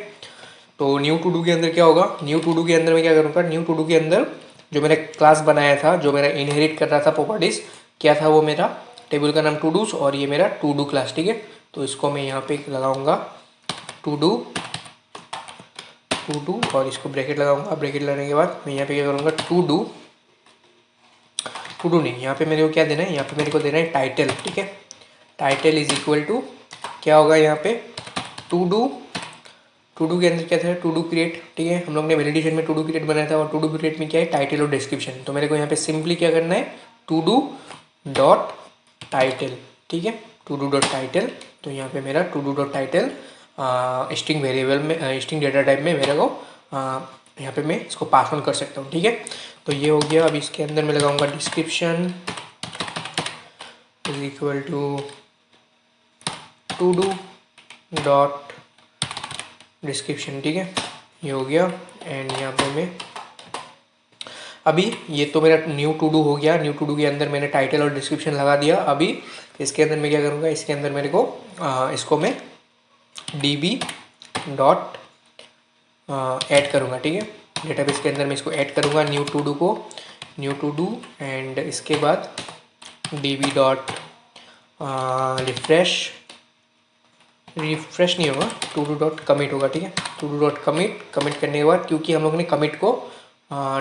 तो न्यू टू डू के अंदर क्या होगा, न्यू टू डू के अंदर मैं क्या करूँगा, न्यू टू डू के अंदर जो मैंने क्लास बनाया था, जो मेरा इनहेरिट कर रहा था प्रॉपर्टीज़, क्या था वो मेरा टेबल का नाम टू डूज, और ये मेरा टू डू क्लास, ठीक है। तो इसको मैं यहाँ पे लगाऊंगा टू डू और इसको ब्रैकेट लगाऊंगा। ब्रैकेट लगाने के बाद मैं यहाँ पे क्या करूँगा, टू डू नहीं, यहाँ पे मेरे को क्या देना है, यहाँ पे मेरे को देना है टाइटल, ठीक है। टाइटल इज इक्वल टू क्या होगा यहाँ पे, टू डू के अंदर क्या था, टू डू क्रिएट, ठीक है। हम लोग ने वैलिडेशन में टू डू क्रिएट बनाया था, और टू डू क्रिएट में क्या है, टाइटल और डिस्क्रिप्शन। तो मेरे को यहाँ पे सिंपली क्या करना है, टू डू डॉट टाइटल, ठीक है, टू डू डॉट टाइटल। तो यहाँ पे मेरा to do dot title string variable में, स्ट्रिंग डेटा टाइप में मेरे को यहाँ पे मैं इसको पास ऑन कर सकता हूँ, ठीक है। तो ये हो गया। अब इसके अंदर मैं लगाऊंगा description is equal to do dot description, ठीक है, ये हो गया। एंड यहाँ पे मैं अभी ये तो मेरा न्यू टू डू हो गया। न्यू टू डू के अंदर मैंने टाइटल और डिस्क्रिप्शन लगा दिया। अभी इसके अंदर मैं क्या करूँगा, इसके अंदर मेरे को इसको मैं db डॉट ऐड करूँगा, ठीक है। डेटाबेस के अंदर मैं इसको ऐड करूँगा, न्यू टू डू एंड इसके बाद db डॉट रिफ्रेश नहीं होगा, टू डू डॉट कमिट होगा, ठीक है। टू डू डॉट कमिट करने के बाद, क्योंकि हम लोग ने कमिट को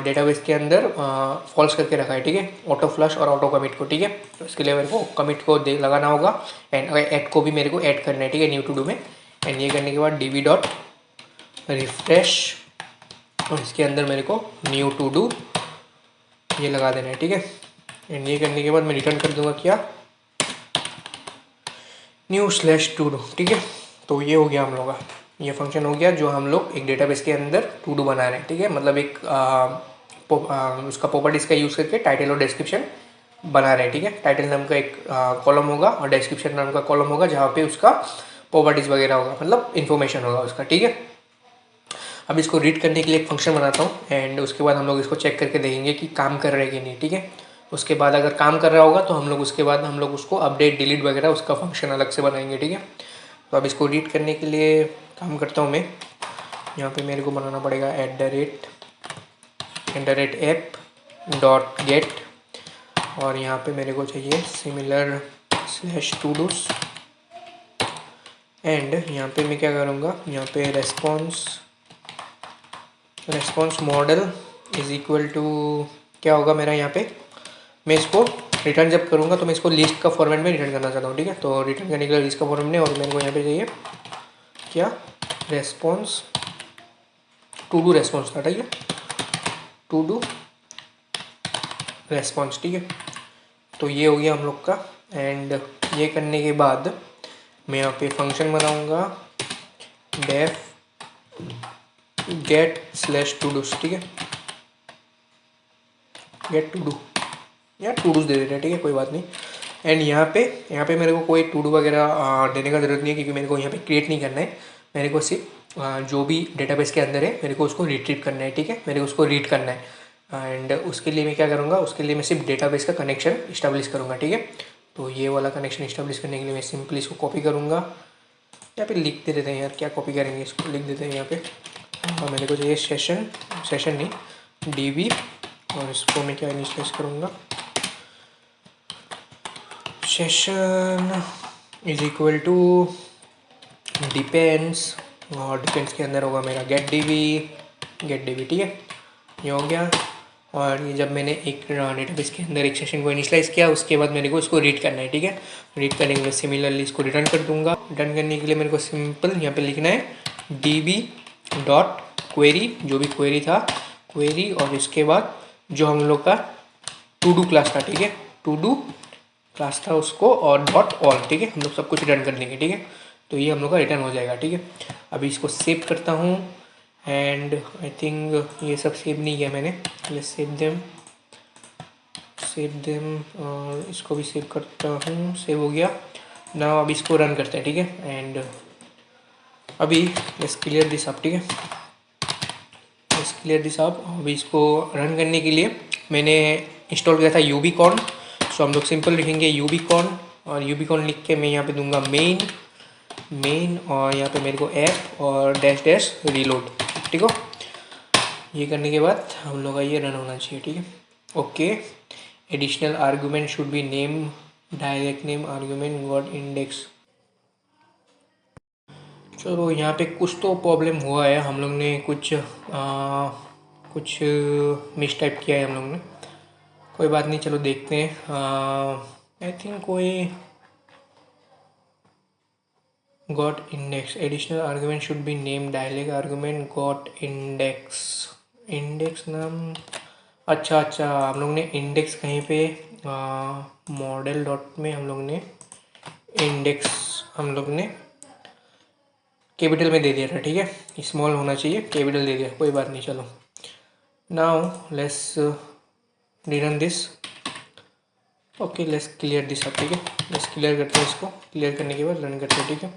डेटाबेस के अंदर फॉल्स करके रखा है, ठीक है, ऑटो फ्लश और ऑटो कमिट को, ठीक है। तो इसके लिए मेरे को कमिट को लगाना होगा, एंड ऐड को भी मेरे को ऐड करना है, ठीक है, न्यू टू डू में। एंड ये करने के बाद db डॉट रिफ्रेश, और इसके अंदर मेरे को न्यू टू डू ये लगा देना है, ठीक है। एंड ये करने के बाद मैं रिटर्न कर दूंगा क्या, न्यू स्लैश टू डू, ठीक है। तो ये हो गया हम लोग का, ये फंक्शन हो गया जो हम लोग एक डेटाबेस के अंदर टू डू बना रहे हैं, ठीक है। मतलब एक उसका प्रॉपर्टीज का यूज़ करके टाइटल और डिस्क्रिप्शन बना रहे हैं, ठीक है। टाइटल नाम का एक कॉलम होगा और डिस्क्रिप्शन नाम का कॉलम होगा, जहाँ पे उसका प्रॉपर्टीज वगैरह होगा, मतलब इन्फॉर्मेशन होगा उसका, ठीक है। अब इसको रीड करने के लिए एक फंक्शन बनाता हूँ, एंड उसके बाद हम लोग इसको चेक करके देखेंगे कि काम कर रहा है कि नहीं, ठीक है। उसके बाद अगर काम कर रहा होगा तो हम लोग उसके बाद हम लोग उसको अपडेट डिलीट वगैरह उसका फंक्शन अलग से बनाएंगे, ठीक है। तो अब इसको रीड करने के लिए काम करता हूँ मैं, यहाँ पे मेरे को बनाना पड़ेगा @app डॉट गेट, और यहाँ पे मेरे को चाहिए similar slash to dos. And यहाँ पे मैं क्या करूँगा, यहाँ पे response model is equal to क्या होगा मेरा, यहाँ पे मैं इसको रिटर्न जब करूँगा तो मैं इसको लिस्ट का फॉर्मेट में रिटर्न करना चाहता हूँ, ठीक है। तो रिटर्न करने के लिए लिस्ट का फॉर्मेट में, और मेरे को यहाँ पे चाहिए क्या, रेस्पॉन्स टू डू रेस्पॉन्स था, ठीक है, टू डू रेस्पॉन्स, ठीक है। तो ये हो गया हम लोग का। एंड ये करने के बाद मैं यहाँ पे फंक्शन बनाऊँगा def get slash to dos, ठीक है, गेट टू डू या टू डूज दे देते हैं, ठीक है, कोई बात नहीं। एंड यहाँ पे मेरे को कोई टू डू वगैरह देने का ज़रूरत नहीं है, क्योंकि मेरे को यहाँ पे क्रिएट नहीं करना है। मेरे को सिर्फ जो भी डेटाबेस के अंदर है मेरे को उसको रिट्रीव करना है, ठीक है, मेरे को उसको रीड करना है। एंड उसके लिए मैं क्या करूँगा, उसके लिए मैं सिर्फ डेटाबेस का कनेक्शन इस्टेब्लिश करूँगा, ठीक है। तो ये वाला कनेक्शन इस्टेब्लिश करने के लिए मैं सिंपली इसको कॉपी करूँगा, यहाँ पे लिख दे देते हैं यार, क्या कॉपी करेंगे, इसको लिख देते हैं यहाँ पे। मेरे को चाहिए सेशन नहीं db, और इसको मैं क्या इनिशियलाइज करूँगा, session is equal to depends, और डिपेंड्स के अंदर होगा मेरा गेट db, ठीक है, ये हो गया। और ये जब मैंने एक डेटाबेस के अंदर एक सेशन को इनिशियलाइज किया, उसके बाद मेरे को इसको रीड करना है, ठीक है। रीड करने के लिए सिमिलरली इसको रिटर्न कर दूंगा। रिटर्न करने के लिए मेरे को सिंपल यहाँ पे लिखना है db डॉट क्वेरी, जो भी क्वेरी था क्वेरी, और इसके बाद जो हम लोग का टू डू क्लास था, ठीक है, टू डू क्लास था उसको, और डॉट ऑल, ठीक है, हम लोग सब कुछ रिटर्न कर देंगे, ठीक है। तो ये हम लोग का रिटर्न हो जाएगा, ठीक है। अभी इसको सेव करता हूँ, एंड आई थिंक ये सब सेव नहीं किया मैंने, लेट्स सेव देम, और इसको भी सेव करता हूँ, सेव हो गया ना। अब इसको रन करते हैं, ठीक है। एंड अभी लेट्स क्लियर दिस अप, ठीक है, लेट्स क्लियर दिस अप। अभी इसको रन करने के लिए मैंने इंस्टॉल किया था यूबीकॉर्न, सो हम लोग सिंपल लिखेंगे यूबीकॉर्न और यूबिकॉन लिख के मैं यहाँ पे दूंगा मेन और यहाँ पे मेरे को ऐप और डैश डैश रीलोड। ठीक हो, ये करने के बाद हम लोग का ये रन होना चाहिए। ठीक है, okay. Additional argument should be name, direct name argument got index. चलो यहाँ पे कुछ तो प्रॉब्लम हुआ है, हम लोग ने कुछ मिस टाइप किया है हम लोग ने। कोई बात नहीं, चलो देखते हैं। आई थिंक कोई got index, additional argument should be name dialect argument got index नाम। अच्छा, हम लोग ने इंडेक्स कहीं पे मॉडल डॉट में हम लोग ने इंडेक्स कैपिटल में दे दिया था। ठीक है, स्मॉल होना चाहिए, कैपिटल दे दिया, कोई बात नहीं। चलो now let's rerun this. Okay, let's clear this अब। ठीक है, लेट्स क्लियर करते हैं इसको। क्लियर करने के बाद रन करते हैं। ठीक है,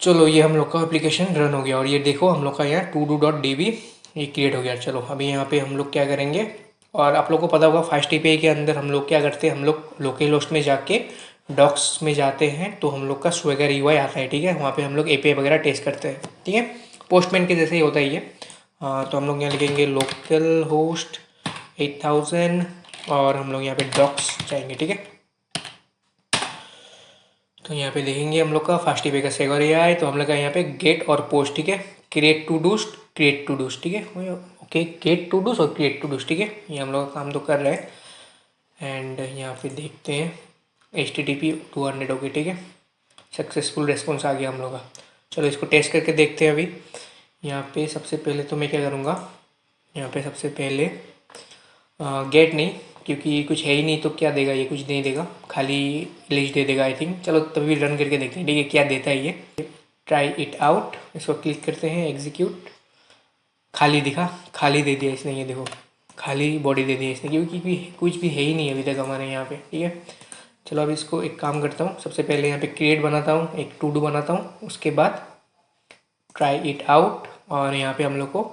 चलो ये हम लोग का एप्लीकेशन रन हो गया और ये देखो हम लोग का यहाँ todo.db ये क्रिएट हो गया। चलो अभी यहाँ पे हम लोग क्या करेंगे, और आप लोग को पता होगा फास्ट एपीआई के अंदर हम लोग क्या करते हैं, हम लोग लोकल होस्ट में जाके डॉक्स में जाते हैं तो हम लोग का स्वेगर यूआई आता है। ठीक है, वहाँ पे हम लोग एपीआई वगैरह टेस्ट करते हैं। ठीक है, पोस्टमैन के जैसे ही होता है ये। तो हम लोग यहाँ लिखेंगे लोकल होस्ट 8000 और हम लोग यहाँ पे डॉक्स जाएंगे। ठीक है, तो यहाँ पे देखेंगे हम लोग का फास्ट एपीआई का स्वेगर यूआई, तो हम लोग का यहाँ पे गेट और पोस्ट। ठीक है, क्रिएट टू डूस्ट। ठीक है, ओके, गेट टू डूस्ट और क्रिएट टू डूस्ट। ठीक है, ये हम लोग का काम तो कर रहे हैं। एंड यहाँ पे देखते हैं HTTP 200 ओके। ठीक है, सक्सेसफुल रेस्पॉन्स आ गया हम लोग का। चलो इसको टेस्ट करके देखते हैं अभी। यहाँ पे सबसे पहले तो मैं क्या करूँगा, यहाँ पे सबसे पहले गेट नहीं, क्योंकि कुछ है ही नहीं तो क्या देगा ये, कुछ नहीं देगा, खाली लिस्ट दे देगा आई थिंक। चलो तभी रन करके देखते हैं। ठीक है, क्या देता है ये। ट्राई इट आउट, इसको क्लिक करते हैं, एग्जीक्यूट। खाली दिखा, खाली दे दिया इसने, ये देखो खाली बॉडी दे दी इसने, क्योंकि कुछ भी है ही नहीं अभी तक हमारे यहाँ पे। ठीक है, चलो अब इसको एक काम करता हूँ, सबसे पहले यहाँ पे क्रिएट बनाता हूँ, एक टू डू बनाता हूँ, उसके बाद ट्राई इट आउट। और यहाँ पे हम लोग को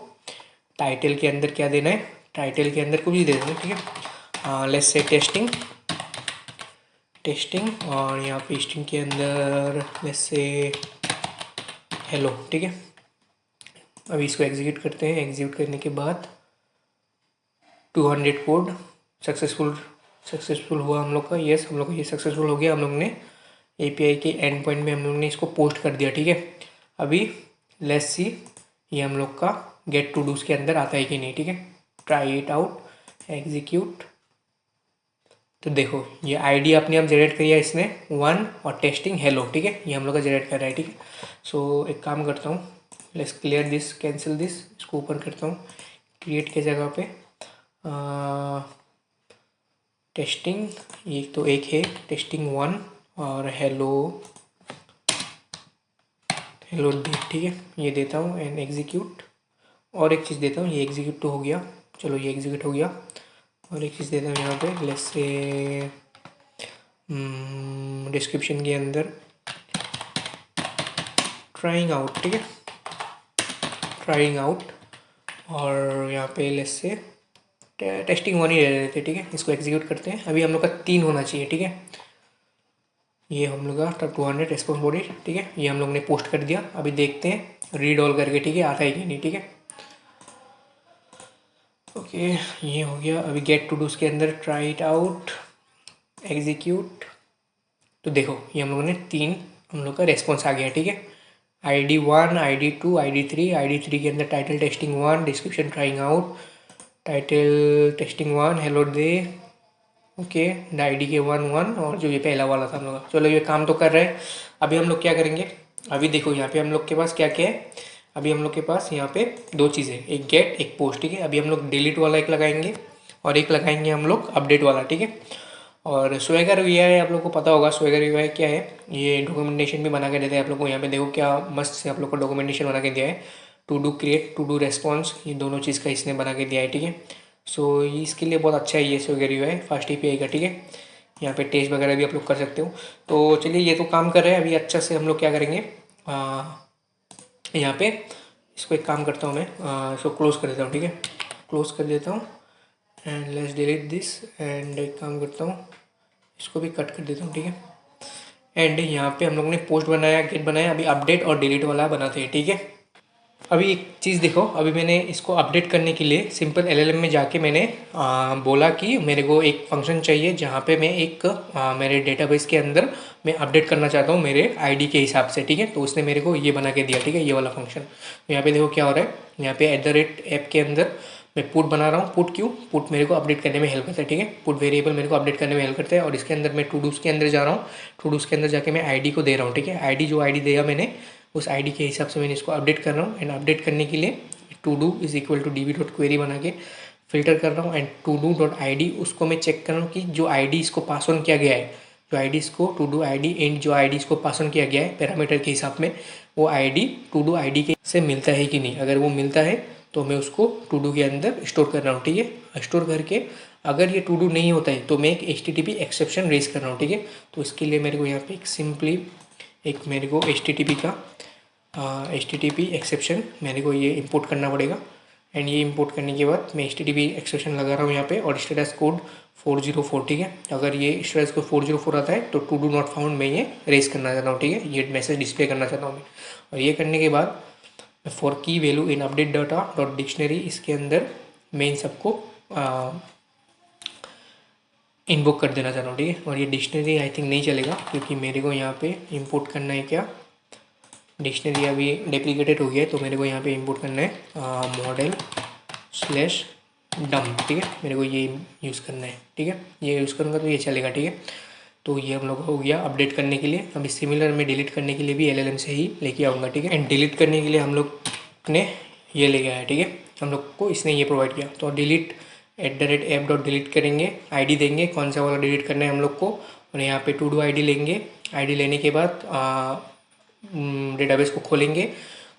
टाइटल के अंदर क्या देना है, टाइटल के अंदर कुछ भी दे देना है। ठीक है, लेट्स से टेस्टिंग और यहाँ पे स्ट्रिंग के अंदर लेट्स से हेलो। ठीक है, अभी इसको एग्जीक्यूट करते हैं। एग्जीक्यूट करने के बाद 200 कोड सक्सेसफुल हुआ हम लोग का। यस, हम लोग का ये सक्सेसफुल हो गया। हम लोग ने एपीआई के एंड पॉइंट में हम लोग ने इसको पोस्ट कर दिया। ठीक है, अभी लेट्स सी ये हम लोग का गेट टू डूज के अंदर आता है कि नहीं। ठीक है, ट्राई इट आउट, एग्जीक्यूट। तो देखो ये आईडी अपने आप जनरेट किया इसने 1 और टेस्टिंग हेलो। ठीक है, ये हम लोग का जनरेट कर रहा है। ठीक है, सो एक काम करता हूँ, let's clear this, cancel this, इसको ऊपर करता हूँ, क्रिएट के जगह पे टेस्टिंग एक है, टेस्टिंग 1 और हेलो ठीक है, ये देता हूँ एंड एग्जीक्यूट। और एक चीज़ देता हूँ, ये एग्जीक्यूट तो हो गया, चलो ये एग्जीक्यूट हो गया। और एक चीज़ देता हूँ यहाँ पे, लेट्स से डिस्क्रिप्शन के अंदर ट्राइंग आउट। ठीक है, ट्राइंग आउट और यहाँ पे लेट्स से टेस्टिंग 1 ही रह देते। ठीक है, इसको एग्जीक्यूट करते हैं। अभी हम लोग का 3 होना चाहिए। ठीक है, ये हम लोग का तब 200 रेस्पॉन्स बॉडी। ठीक है, ये हम लोग ने पोस्ट कर दिया। अभी देखते हैं रीड ऑल करके, ठीक है, आता है कि नहीं। ठीक है, ओके, ये हो गया। अभी गेट टू डूज के अंदर ट्राई इट आउट, एग्जीक्यूट। तो देखो ये हम लोगों ने 3 हम लोग का रेस्पॉन्स आ गया। ठीक है, ID1, ID2, ID3 के अंदर title testing 1, description trying out, title testing 1, hello day, okay, ID के 1 और जो ये पहला वाला था हम लोग का। चलो ये काम तो कर रहे हैं। अभी हम लोग क्या करेंगे, अभी देखो यहाँ पे हम लोग के पास क्या क्या है। अभी हम लोग के पास यहाँ पे 2 चीज़ें, एक गेट एक पोस्ट। ठीक है, अभी हम लोग डिलीट वाला एक लगाएंगे और एक लगाएंगे हम लोग अपडेट वाला। ठीक है, और स्वेगर यूआई आप लोग को पता होगा, स्वेगर यूआई क्या है, ये डॉक्यूमेंटेशन भी बना के देते हैं आप लोग को। यहाँ पे देखो क्या मस्त से आप लोग को डॉक्यूमेंटेशन बना के दिया है, to do create, to do response, ये दोनों चीज़ का इसने बना के दिया है। ठीक है, सो इसके लिए बहुत अच्छा है ये स्वेगर यूआई फास्ट एपीआई का। ठीक है, यहाँ पे टेस्ट वगैरह भी आप लोग कर सकते हो। तो चलिए ये तो काम कर रहे हैं। अभी अच्छा से हम लोग क्या करेंगे, यहाँ पे इसको एक काम करता हूँ मैं, इसको क्लोज कर देता हूँ। ठीक है, क्लोज कर देता हूँ and let's delete this. And एक काम करता हूँ, इसको भी कट कर देता हूँ, ठीक है। एंड यहाँ पे हम लोग ने पोस्ट बनाया, गेट बनाया, अभी अपडेट और डिलीट वाला बनाते हैं, ठीक है। अभी एक चीज़ देखो, अभी मैंने इसको अपडेट करने के लिए सिंपल LLM में जाके मैंने बोला कि मेरे को एक फंक्शन चाहिए जहाँ पे मैं एक मेरे डेटाबेस के अंदर मैं अपडेट करना चाहता हूँ मेरे आईडी के हिसाब से, ठीक है। तो उसने मेरे को ये बना के दिया, ठीक है, ये वाला फंक्शन। तो यहाँ पे देखो क्या हो रहा है, यहाँ पे @ऐप के अंदर मैं पुट बना रहा हूँ। पुट क्यों? पुट मेरे को अपडेट करने में हेल्प करता है, ठीक है। पुट वेरिएबल मेरे को अपडेट करने में हेल्प करता है। और इसके अंदर मैं टू डूज के अंदर जा रहा हूँ, टू डूज के अंदर जाके मैं आईडी को दे रहा हूँ, ठीक है। आईडी जो आईडी दिया मैंने, उस आईडी के हिसाब से मैंने इसको अपडेट कर रहा हूँ। एंड अपडेट करने के लिए to do is equal to db.query बना के फिल्टर कर रहा हूँ। And to do dot I D उसको मैं चेक कर रहा हूँ कि जो आईडी इसको पास ऑन किया गया है, जो आईडी इसको टू डू आईडी एंड जो आईडी इसको पास ऑन किया गया है पैरामीटर के हिसाब में, वो आईडी टू डू आईडी के से मिलता है कि नहीं। अगर वो मिलता है तो मैं उसको टू डू के अंदर स्टोर कर रहा हूँ, ठीक है। स्टोर करके अगर ये टू डू नहीं होता है तो मैं एक HTTP एक्सेप्शन रेज कर रहा हूँ, ठीक है। तो इसके लिए मेरे को यहाँ पे एक सिंपली एक मेरे को HTTP का HTTP एक्सेप्शन मेरे को ये इंपोर्ट करना पड़ेगा। एंड ये इंपोर्ट करने के बाद मैं HTTP एक्सेप्शन लगा रहा हूँ यहाँ पे, और स्टेटस कोड 404, ठीक है। अगर ये स्टेटस कोड 404 आता है तो टू डू नॉट फाउंड मैं ये रेज करना चाहता हूँ, ठीक है। ये मैसेज डिस्प्ले करना चाहता हूँ मैं। और ये करने के बाद फॉर की value in update data dot dictionary, इसके अंदर मैं इन सबको इन्वोक कर देना चाहता हूँ, ठीक है। और ये डिक्शनरी आई थिंक नहीं चलेगा क्योंकि मेरे को यहाँ पे इंपोर्ट करना है क्या, डिक्शनरी अभी डेप्लीकेटेड हो गया है, तो मेरे को यहाँ पे इंपोर्ट करना है model/डम, ठीक है। मेरे को ये यूज़ करना है, ठीक है। ये यूज़ करूँगा तो ये चलेगा, ठीक है। तो ये हम लोग हो गया अपडेट करने के लिए। अभी सिमिलर में डिलीट करने के लिए भी LLM से ही लेके आऊँगा, ठीक है। एंड डिलीट करने के लिए हम लोग ने ये ले गया है, ठीक है। हम लोग को इसने ये प्रोवाइड किया। तो डिलीट @app.delete करेंगे, आईडी देंगे कौन सा वाला डिलीट करना है हम लोग को। और यहाँ पे टू डू आईडी लेंगे। आईडी लेने के बाद डेटाबेस को खोलेंगे।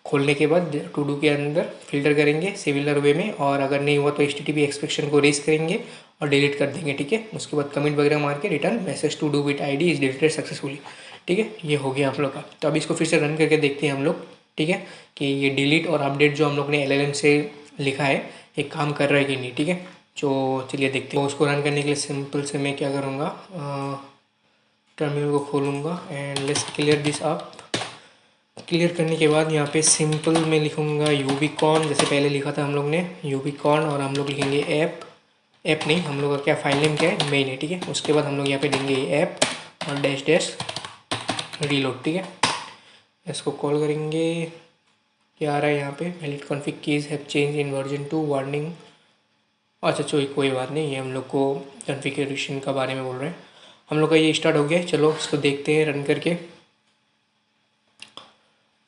खोलने के बाद टू डू के अंदर फिल्टर करेंगे सिमिलर वे में, और अगर नहीं हुआ तो HTTP एक्सपेक्शन को रेज करेंगे और डिलीट कर देंगे, ठीक है। उसके बाद कमेंट वगैरह मार के return message to do with ID is deleted successfully, ठीक है। ये हो गया आप लोग का। तो अभी इसको फिर से रन करके देखते हैं हम लोग, ठीक है, कि ये डिलीट और अपडेट जो हम लोग ने LLM से लिखा है ये काम कर रहा है कि नहीं, ठीक है। तो चलिए देखते हैं। तो उसको रन करने के लिए सिंपल से मैं क्या करूँगा, टर्मिनल को खोलूँगा and let's clear this up. Clear करने के बाद यहाँ पे सिंपल में लिखूँगा यूबिकॉन, जैसे पहले लिखा था हम लोग ने यूबिकॉन, और हम लोग लिखेंगे ऐप नहीं, हम लोग का क्या फाइल नेम क्या है, मेन है, ठीक है। उसके बाद हम लोग यहाँ पे देंगे ऐप और डैश रीलोड, ठीक है। इसको कॉल करेंगे। क्या आ रहा है यहाँ पे, valid config keys have change in version 2 warning. अच्छा कोई बात नहीं, ये हम लोग को कॉन्फ़िगरेशन का बारे में बोल रहे हैं। हम लोग का ये स्टार्ट हो गया। चलो इसको देखते हैं रन करके।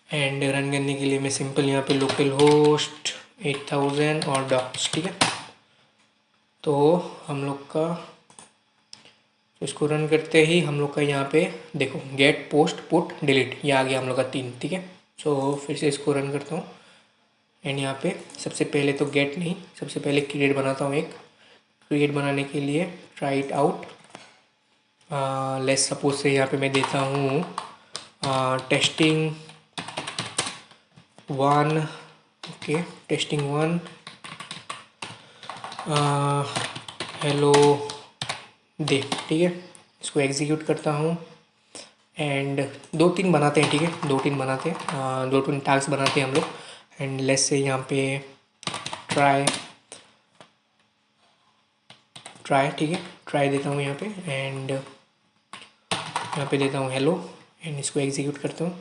एंड रन करने के लिए मैं सिंपल यहाँ पे लोकल होस्ट 8000 और डॉक्स, ठीक है। तो हम लोग का इसको रन करते ही हम लोग का यहाँ पे देखो गेट पोस्ट पुट डिलीट ये आ गया हम लोग का 3, ठीक है। सो फिर से इसको रन करता हूँ। एंड यहाँ पे सबसे पहले तो गेट नहीं, सबसे पहले क्रिएट बनाता हूँ। एक क्रिएट बनाने के लिए try it out. Let's suppose से यहाँ पे मैं देता हूँ टेस्टिंग 1, ओके टेस्टिंग 1 हेलो दे, ठीक है। इसको एग्जीक्यूट करता हूँ एंड 2-3 बनाते हैं, ठीक है। 2-3 बनाते हैं, 2-3 टास्क बनाते हैं हम लोग। एंड लेट्स से यहाँ पे ट्राई, ठीक है, ट्राई देता हूँ यहाँ पे। एंड यहाँ पे देता हूँ हेलो एंड इसको एग्जीक्यूट करता हूँ।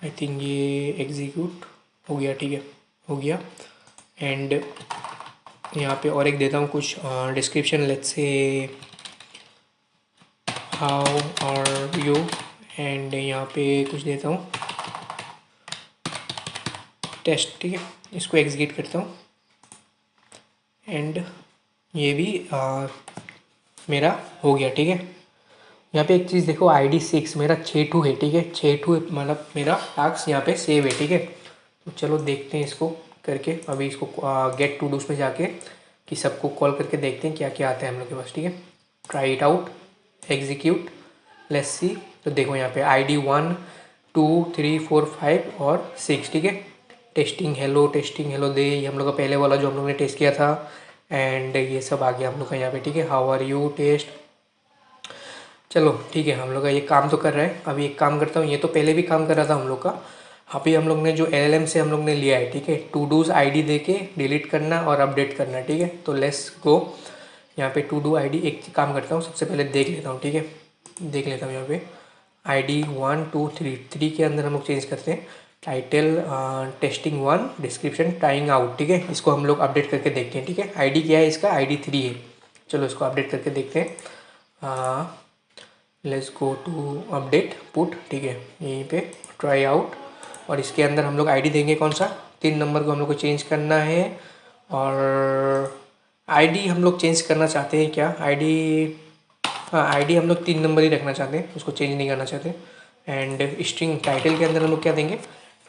आई थिंक ये एग्जीक्यूट हो गया, ठीक है, हो गया। एंड यहाँ पे और एक देता हूँ कुछ description, let's say how are you, and यहाँ पे कुछ देता हूँ टेस्ट, ठीक है। इसको एग्जीक्यूट करता हूँ एंड ये भी मेरा हो गया, ठीक है। यहाँ पे एक चीज़ देखो ID 6 मेरा 6-2 है, ठीक है। 6-2 मतलब मेरा टास्क यहाँ पे सेव है, ठीक है। तो चलो देखते हैं इसको करके। अभी इसको गेट टू डूज में जाके कि सबको कॉल करके देखते हैं क्या क्या आता है हम लोग के पास, ठीक है। Try it out, execute, let's see. तो देखो यहाँ पे ID 1, 2, 3, 4, 5 और 6, ठीक है। टेस्टिंग हेलो दे, ये हम लोग का पहले वाला जो हम लोग ने टेस्ट किया था। एंड ये सब आ गया हम लोग का यहाँ पे, ठीक है। हाउ आर यू टेस्ट, चलो ठीक है, हम लोग का ये काम तो कर रहा है। अभी एक काम करता हूँ, ये तो पहले भी काम कर रहा था हम लोग का। अभी हम लोग ने जो LLM से हम लोग ने लिया है, ठीक है, टू डूज ID दे के डिलीट करना और अपडेट करना, ठीक है। तो लेट्स गो। यहाँ पे टू डू ID एक काम करता हूँ, सबसे पहले देख लेता हूँ, ठीक है। देख लेता हूँ यहाँ पे ID 1 2 3 3 के अंदर हम लोग चेंज करते हैं title testing 1 description trying out, ठीक है। इसको हम लोग अपडेट करके देखते हैं, ठीक है। ID क्या है इसका? ID 3 है। चलो इसको अपडेट करके देखते हैं। Let's go to update put, ठीक है, यहीं पे ट्राई आउट। और इसके अंदर हम लोग ID देंगे कौन सा? 3 नंबर को हम लोग को चेंज करना है। और ID हम लोग चेंज करना चाहते हैं क्या? ID, हाँ, ID हम लोग 3 नंबर ही रखना चाहते हैं, उसको चेंज नहीं करना चाहते। एंड स्ट्रिंग टाइटल के अंदर हम लोग क्या देंगे?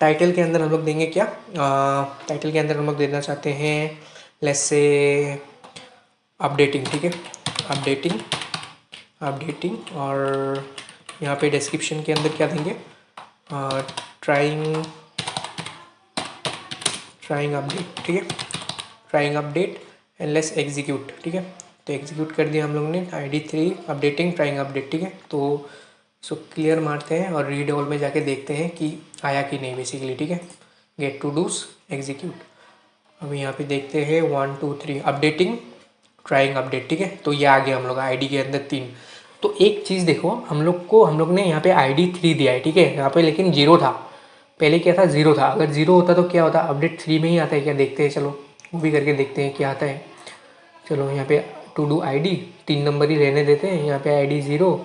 टाइटल के अंदर हम लोग देंगे क्या? टाइटल के अंदर हम लोग देना चाहते हैं लेट्स से अपडेटिंग, ठीक है, अपडेटिंग अपडेटिंग। और यहाँ पे डिस्क्रिप्शन के अंदर क्या देंगे? ट्राइंग अपडेट, ठीक है, trying update and let's execute, ठीक है। तो एग्जीक्यूट कर दिया हम लोग ने ID 3 अपडेटिंग ट्राइंग अपडेट, ठीक है। तो इसको क्लियर मारते हैं और रीड ऑल में जाके देखते हैं कि आया कि नहीं बेसिकली, ठीक है। Get to dos execute. अभी यहाँ पे देखते हैं 1 2 3 अपडेटिंग ट्राइंग अपडेट, ठीक है। तो ये आ गया हम लोग ID के अंदर 3। तो एक चीज़ देखो, हम लोग ने यहाँ पे ID 3 दिया है, ठीक है। यहाँ पे लेकिन 0 था, पहले क्या था? 0 था। अगर 0 होता तो क्या होता? अपडेट 3 में ही आता है क्या? देखते हैं, चलो वो भी करके देखते हैं क्या आता है। चलो यहाँ पे टू डू ID 3 नंबर ही रहने देते हैं, यहाँ पे ID 0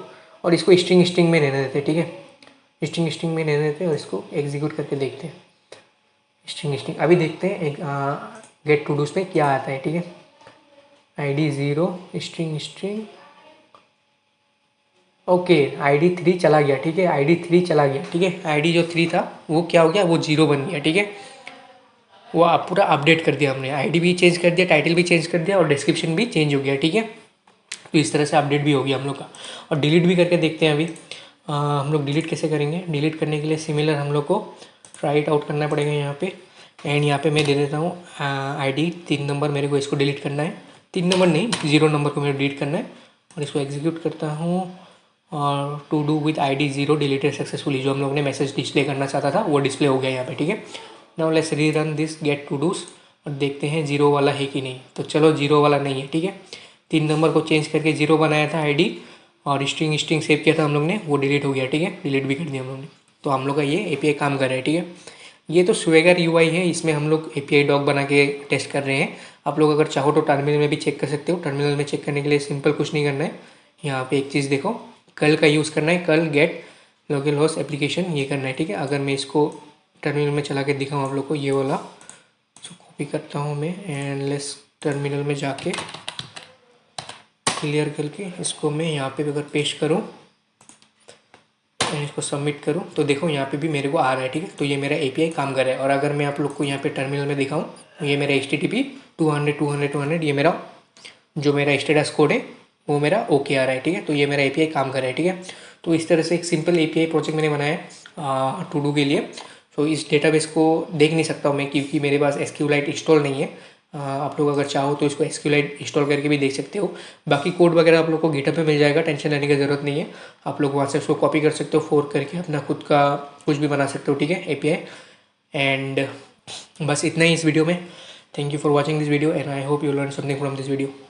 और इसको स्ट्रिंग में रहने देते हैं, ठीक है। स्ट्रिंग में रहने देते हैं और इसको एग्जीक्यूट करके देखते हैं। स्ट्रिंग अभी देखते हैं गेट टू डूज में क्या आता है, ठीक है। ID 0 स्ट्रिंग ओके, ID 3 चला गया, ठीक है। ID 3 चला गया, ठीक है। ID जो 3 था वो क्या हो गया? वो 0 बन गया, ठीक है। वो पूरा अपडेट कर दिया हमने, ID भी चेंज कर दिया, टाइटल भी चेंज कर दिया और डिस्क्रिप्शन भी चेंज हो गया, ठीक है। तो इस तरह से अपडेट भी हो गया हम लोग का। और डिलीट भी करके देखते हैं अभी। हम लोग डिलीट कैसे करेंगे? डिलीट करने के लिए सिमिलर हम लोग को ट्राई इट आउट करना पड़ेगा यहाँ पे। एंड यहाँ पे मैं दे देता हूँ ID 3 नंबर, मेरे को इसको डिलीट करना है। 3 नंबर नहीं, 0 नंबर को मेरे डिलीट करना है। और इसको एग्जीक्यूट करता हूँ और to do with ID 0 deleted successfully. जो हम लोग ने मैसेज डिस्प्ले करना चाहता था वो डिस्प्ले हो गया यहाँ पे, ठीक है। Now let's rerun this get to dos और देखते हैं 0 वाला है कि नहीं। तो चलो 0 वाला नहीं है, ठीक है। 3 नंबर को चेंज करके 0 बनाया था ID और स्ट्रिंग सेव किया था हम लोग ने, वो डिलीट हो गया, ठीक है। डिलीट भी कर दिया हम लोग ने। तो हम लोग का ये API काम कर रहा है, ठीक है। ये तो Swagger UI है, इसमें हम लोग API डॉग बना के टेस्ट कर रहे हैं। आप लोग अगर चाहो तो टर्मिनल में भी चेक कर सकते हो। टर्मिनल में चेक करने के लिए सिंपल कुछ नहीं करना है। यहाँ पे एक चीज़ देखो, कल का यूज़ करना है, कल गेट लोकल होस्ट एप्लीकेशन ये करना है, ठीक है। अगर मैं इसको टर्मिनल में चला के दिखाऊँ आप लोग को, ये वाला इसको कॉपी करता हूँ मैं एंड लेस टर्मिनल में जाके क्लियर करके इसको मैं यहाँ पे अगर पेस्ट करूँ एंड इसको सबमिट करूँ तो देखो यहाँ पे भी मेरे को आ रहा है, ठीक है। तो ये मेरा API काम कर रहा है। और अगर मैं आप लोग को यहाँ पे टर्मिनल में दिखाऊँ, ये मेरा HTTP 200 ये मेरा जो मेरा स्टेटस कोड है वो मेरा ओके आ रहा है, ठीक है। तो ये मेरा API काम कर रहा है, ठीक है। तो इस तरह से एक सिंपल API प्रोजेक्ट मैंने बनाया है टू डू के लिए। तो इस डेटाबेस को देख नहीं सकता हूँ मैं क्योंकि मेरे पास SQLite इंस्टॉल नहीं है। आप लोग अगर चाहो तो इसको SQLite इंस्टॉल करके भी देख सकते हो। बाकी कोड वगैरह आप लोग को गिटहब पे मिल जाएगा, टेंशन लेने की ज़रूरत नहीं है। आप लोग वहाँ से उसको कॉपी कर सकते हो, फोर्क करके अपना खुद का कुछ भी बना सकते हो, ठीक है, API। एंड बस इतना ही इस वीडियो में। Thank you for watching this video and I hope you learn something from this video.